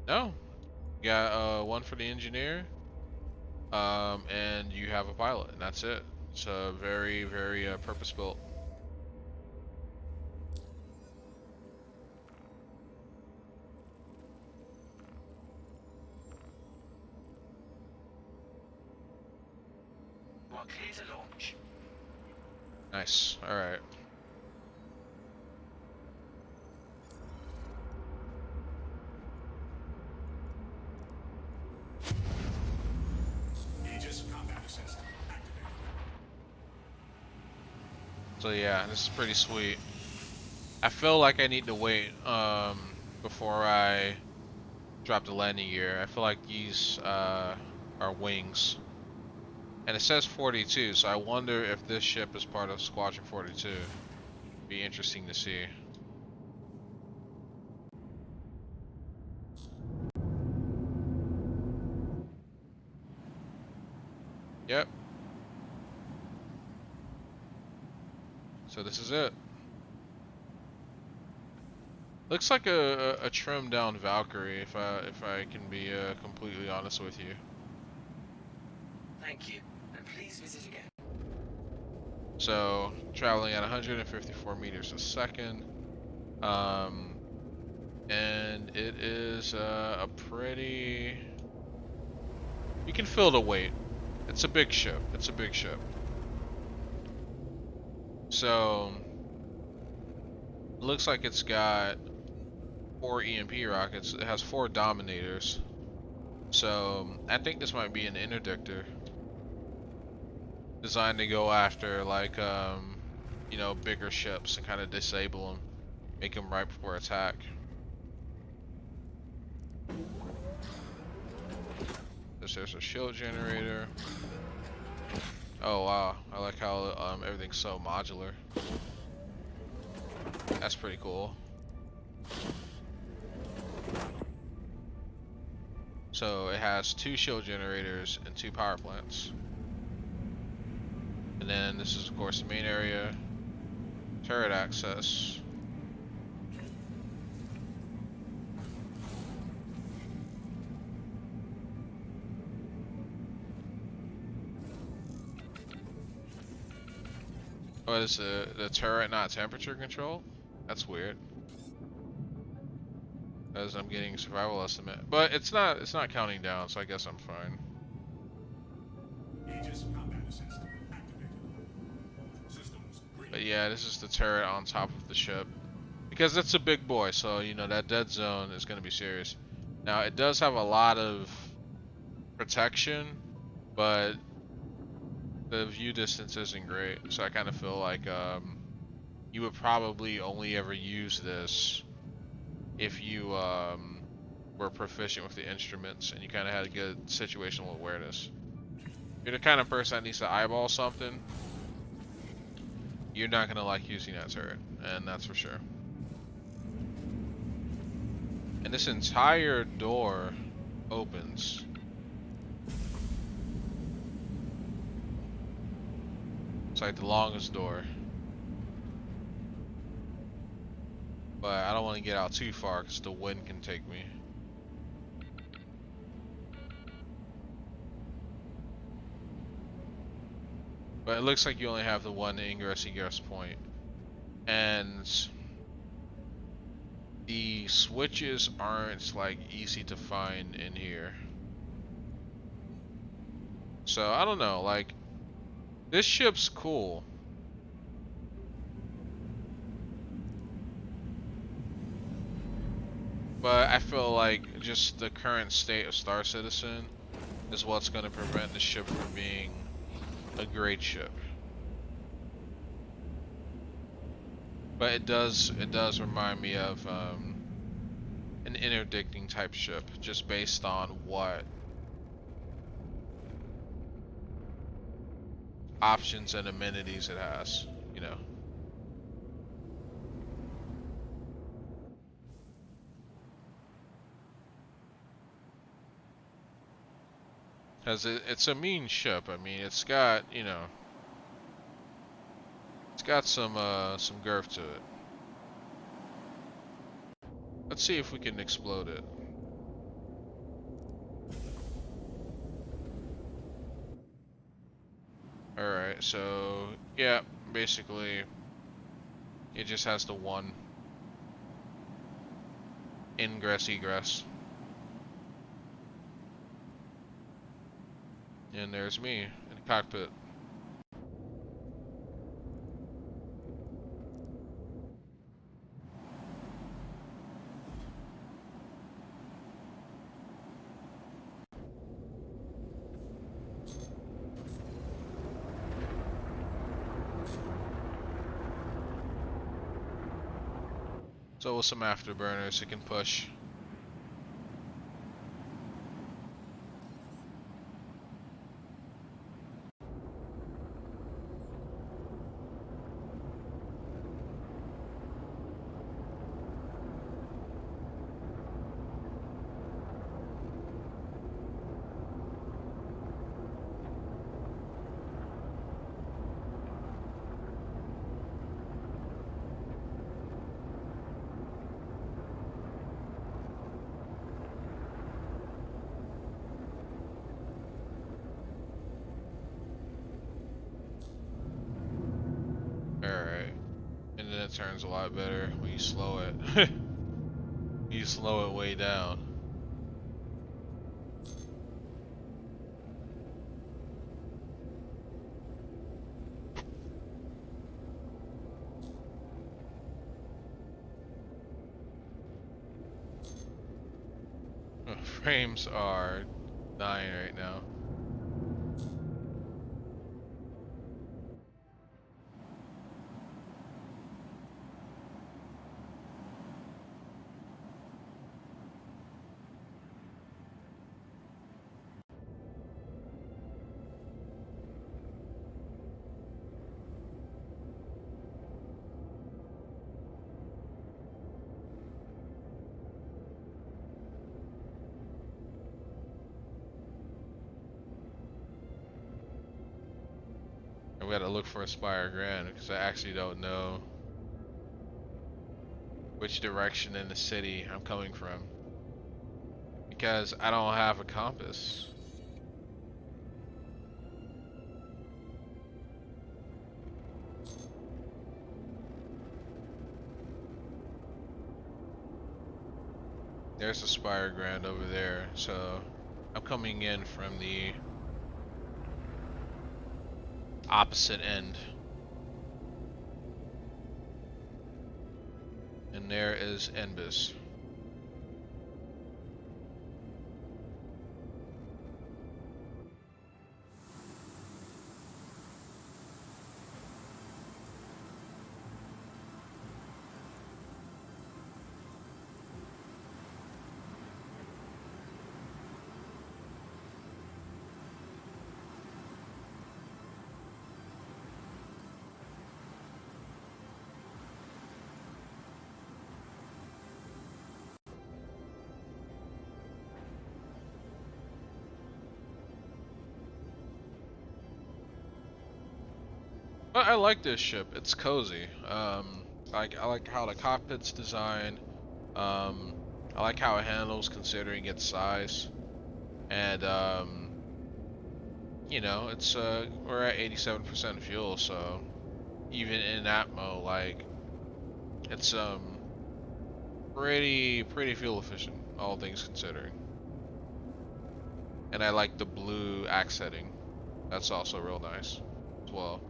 No, you got one for the engineer, and you have a pilot, and that's it. It's a very, very purpose-built. We're clear to launch. Nice. All right. Aegis combat assist activated. So yeah, this is pretty sweet. I feel like I need to wait before I drop the landing gear. I feel like these are wings. And it says 42, so I wonder if this ship is part of Squadron 42. Be interesting to see. Yep. So this is it. Looks like a trimmed down Valkyrie, if I can be completely honest with you. Thank you, and please visit again. So traveling at 154 meters a second, and it is a pretty. You can feel the weight. It's a big ship. It's a big ship. So it looks like it's got 4 EMP rockets. It has 4 Dominators. So I think this might be an interdictor designed to go after like you know, bigger ships and kind of disable them, make them ripe for attack. There's a shield generator. Oh wow, I like how everything's so modular. That's pretty cool. So it has 2 shield generators and 2 power plants. And then this is of course the main area. Turret access. What is the turret not temperature control? That's weird. As I'm getting survival estimate, but it's not counting down, so I guess I'm fine. Aegis combat assist activated. Systems green. But yeah, this is the turret on top of the ship. Because it's a big boy, so you know that dead zone is going to be serious. Now it does have a lot of protection, but the view distance isn't great. So I kind of feel like you would probably only ever use this if you were proficient with the instruments and you kind of had a good situational awareness. If you're the kind of person that needs to eyeball something, you're not going to like using that turret, and that's for sure. And this entire door opens. It's like the longest door. But I don't want to get out too far because the wind can take me. But it looks like you only have the one ingress-egress point. And the switches aren't like easy to find in here. So I don't know, like this ship's cool. But I feel like just the current state of Star Citizen is what's going to prevent the ship from being a great ship. But it does remind me of an interdicting type ship, just based on what options and amenities it has, you know. Because it's a mean ship. I mean, it's got, you know, it's got some girth to it. Let's see if we can explode it. Alright, so yeah, basically it just has the one ingress egress. And there's me in the cockpit. So with some afterburners, it can push. Alright. And then it turns a lot better when you slow it. You slow it way down. Frames are dying right now. We gotta look for a Spire Grand because I actually don't know which direction in the city I'm coming from because I don't have a compass. There's a Spire Grand over there, so I'm coming in from the opposite end. And there is Enbis. But I like this ship. It's cozy. I like how the cockpit's designed. Um, I like how it handles considering its size. And you know, it's we're at 87% fuel, so even in that mode, like it's pretty fuel efficient, all things considering. And I like the blue accenting. That's also real nice as well.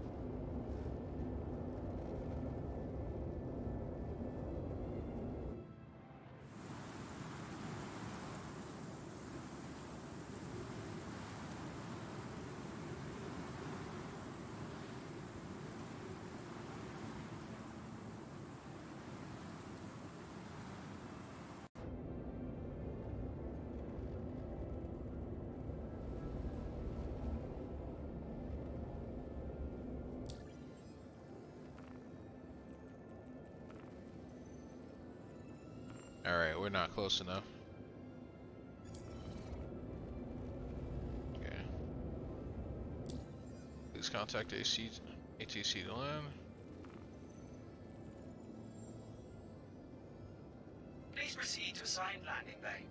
Alright, we're not close enough. Okay. Please contact ATC to land. Please proceed to assigned landing bay.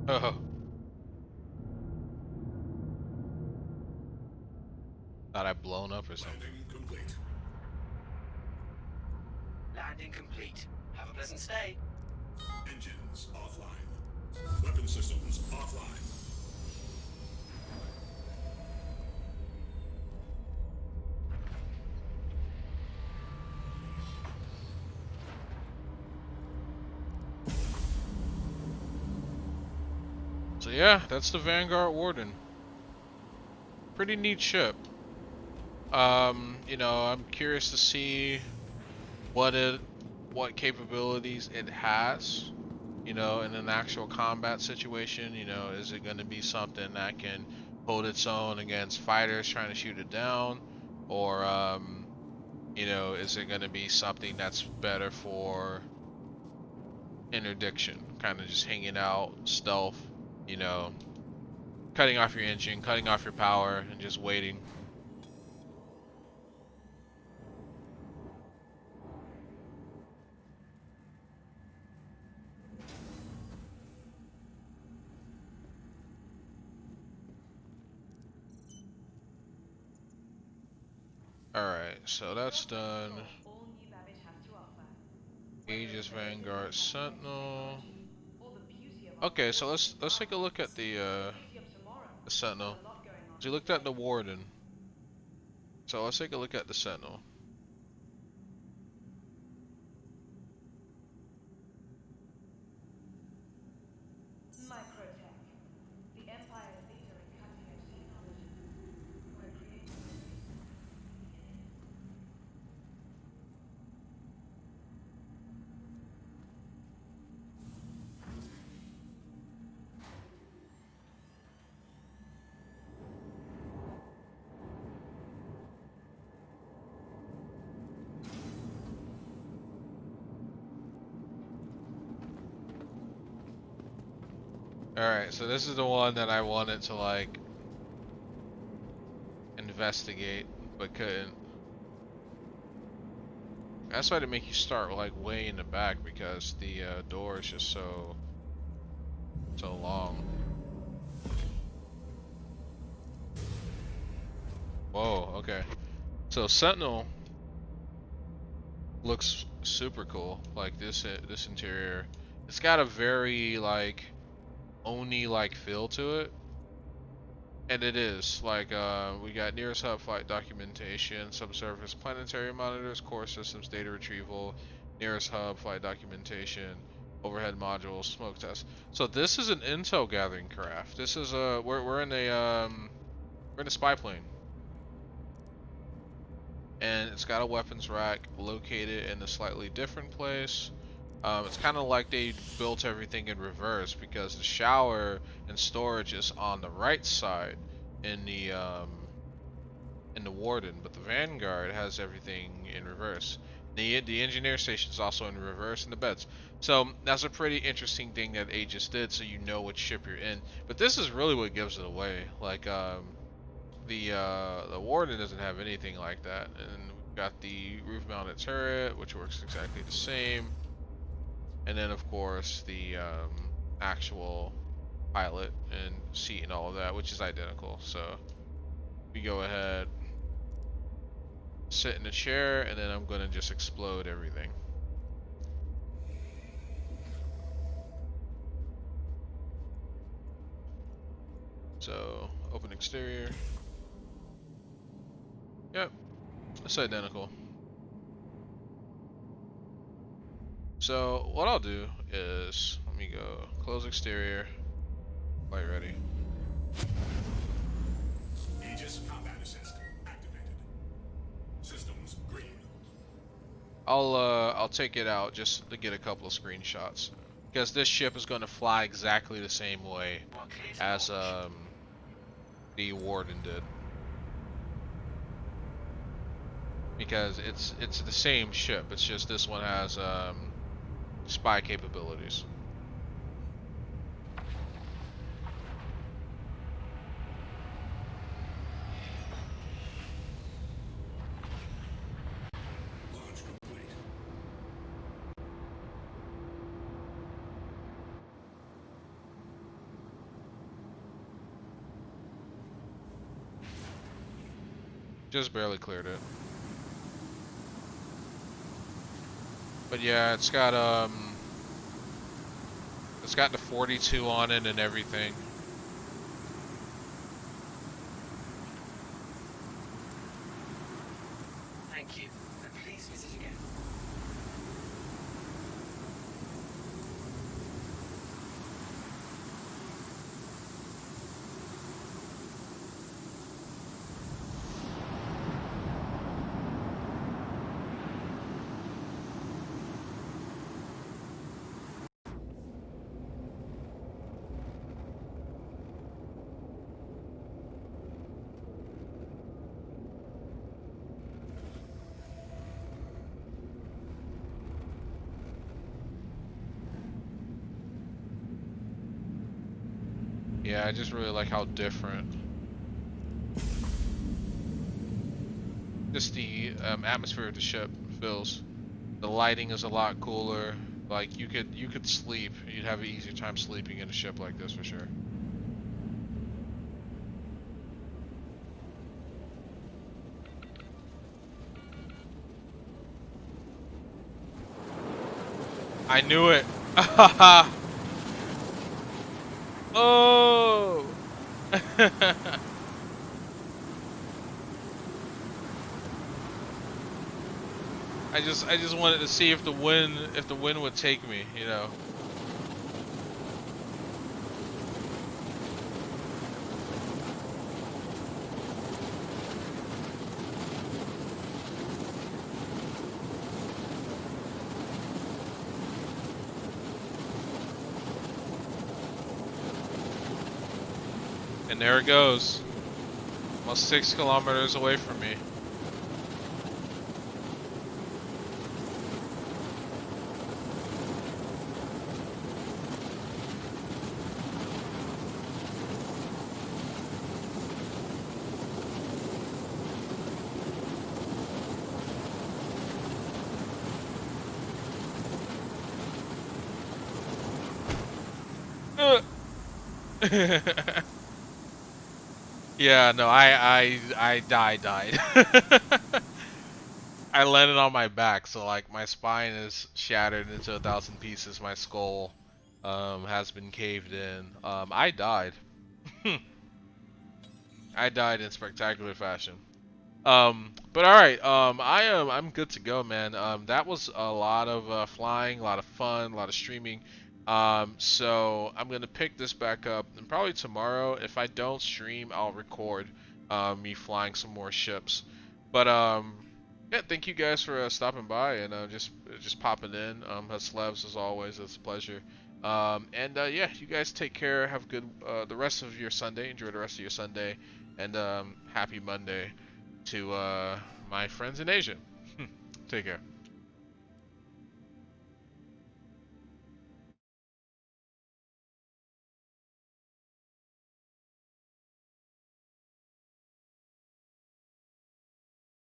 Oh, thought I'd blown up or something. Landing complete. Landing complete. Have a pleasant stay. Engines offline. Weapon systems offline. So yeah, that's the Vanguard Warden. Pretty neat ship. You know, I'm curious to see what capabilities it has, you know, in an actual combat situation. You know, is it going to be something that can hold its own against fighters trying to shoot it down, or you know, is it going to be something that's better for interdiction, kind of just hanging out, stealth, you know, cutting off your engine, cutting off your power, and just waiting. Alright, so that's done. Explore all new Babbage has to offer. Whether Aegis, it's the Vanguard, latest cutting-edge Sentinel. technology or the beauty of our Okay, so award-winning let's take a cars, look at the city of tomorrow the will have Sentinel. a lot going on So we looked at today. the Warden. So let's take a look at the Sentinel. Microtech, the Empire's leader in cutting-edge technology. We're creating a race from the beginning. Alright, so this is the one that I wanted to like investigate, but couldn't. That's why to make you start like way in the back because the door is just so long. Whoa, okay. So Sentinel looks super cool. Like this interior, it's got a very like Oni like feel to it. And it is, like, we got nearest hub flight documentation, subsurface planetary monitors, core systems data retrieval, nearest hub flight documentation, overhead modules, smoke test. So this is an intel gathering craft. This is we're in a spy plane. And it's got a weapons rack located in a slightly different place. It's kind of like they built everything in reverse because the shower and storage is on the right side in the Warden, but the Vanguard has everything in reverse. The engineer station is also in reverse in the beds. So that's a pretty interesting thing that Aegis did, so you know which ship you're in. But this is really what gives it away. Like the Warden doesn't have anything like that, and we've got the roof-mounted turret, which works exactly the same. And then, of course, the actual pilot and seat and all of that, which is identical. So we go ahead, sit in the chair, and then I'm going to just explode everything. So, open exterior. Yep, it's identical. So what I'll do is, let me go close exterior, flight ready. Aegis combat assist activated. Systems green. I'll take it out just to get a couple of screenshots because this ship is going to fly exactly the same way as the Warden did, because it's the same ship. It's just this one has spy capabilities. Launch complete. Just barely cleared it. But yeah, it's got the 42 on it and everything. Thank you, and please visit again. Yeah, I just really like how different just the atmosphere of the ship feels. The lighting is a lot cooler. Like you could sleep. You'd have an easier time sleeping in a ship like this for sure. I knew it. Oh. I just wanted to see if the wind would take me, you know. And there it goes. Almost 6 kilometers away from me. Yeah, no, I died. I landed on my back, so like my spine is shattered into 1,000 pieces. My skull has been caved in. I died. I died in spectacular fashion. But all right. I'm good to go, man. That was a lot of flying, a lot of fun, a lot of streaming. So I'm gonna pick this back up, and probably tomorrow. If I don't stream, I'll record me flying some more ships. But yeah, thank you guys for stopping by and just popping in. Haslevs as always, it's a pleasure. And yeah, you guys take care. Have a good the rest of your Sunday. Enjoy the rest of your Sunday, and happy Monday to my friends in Asia. Take care.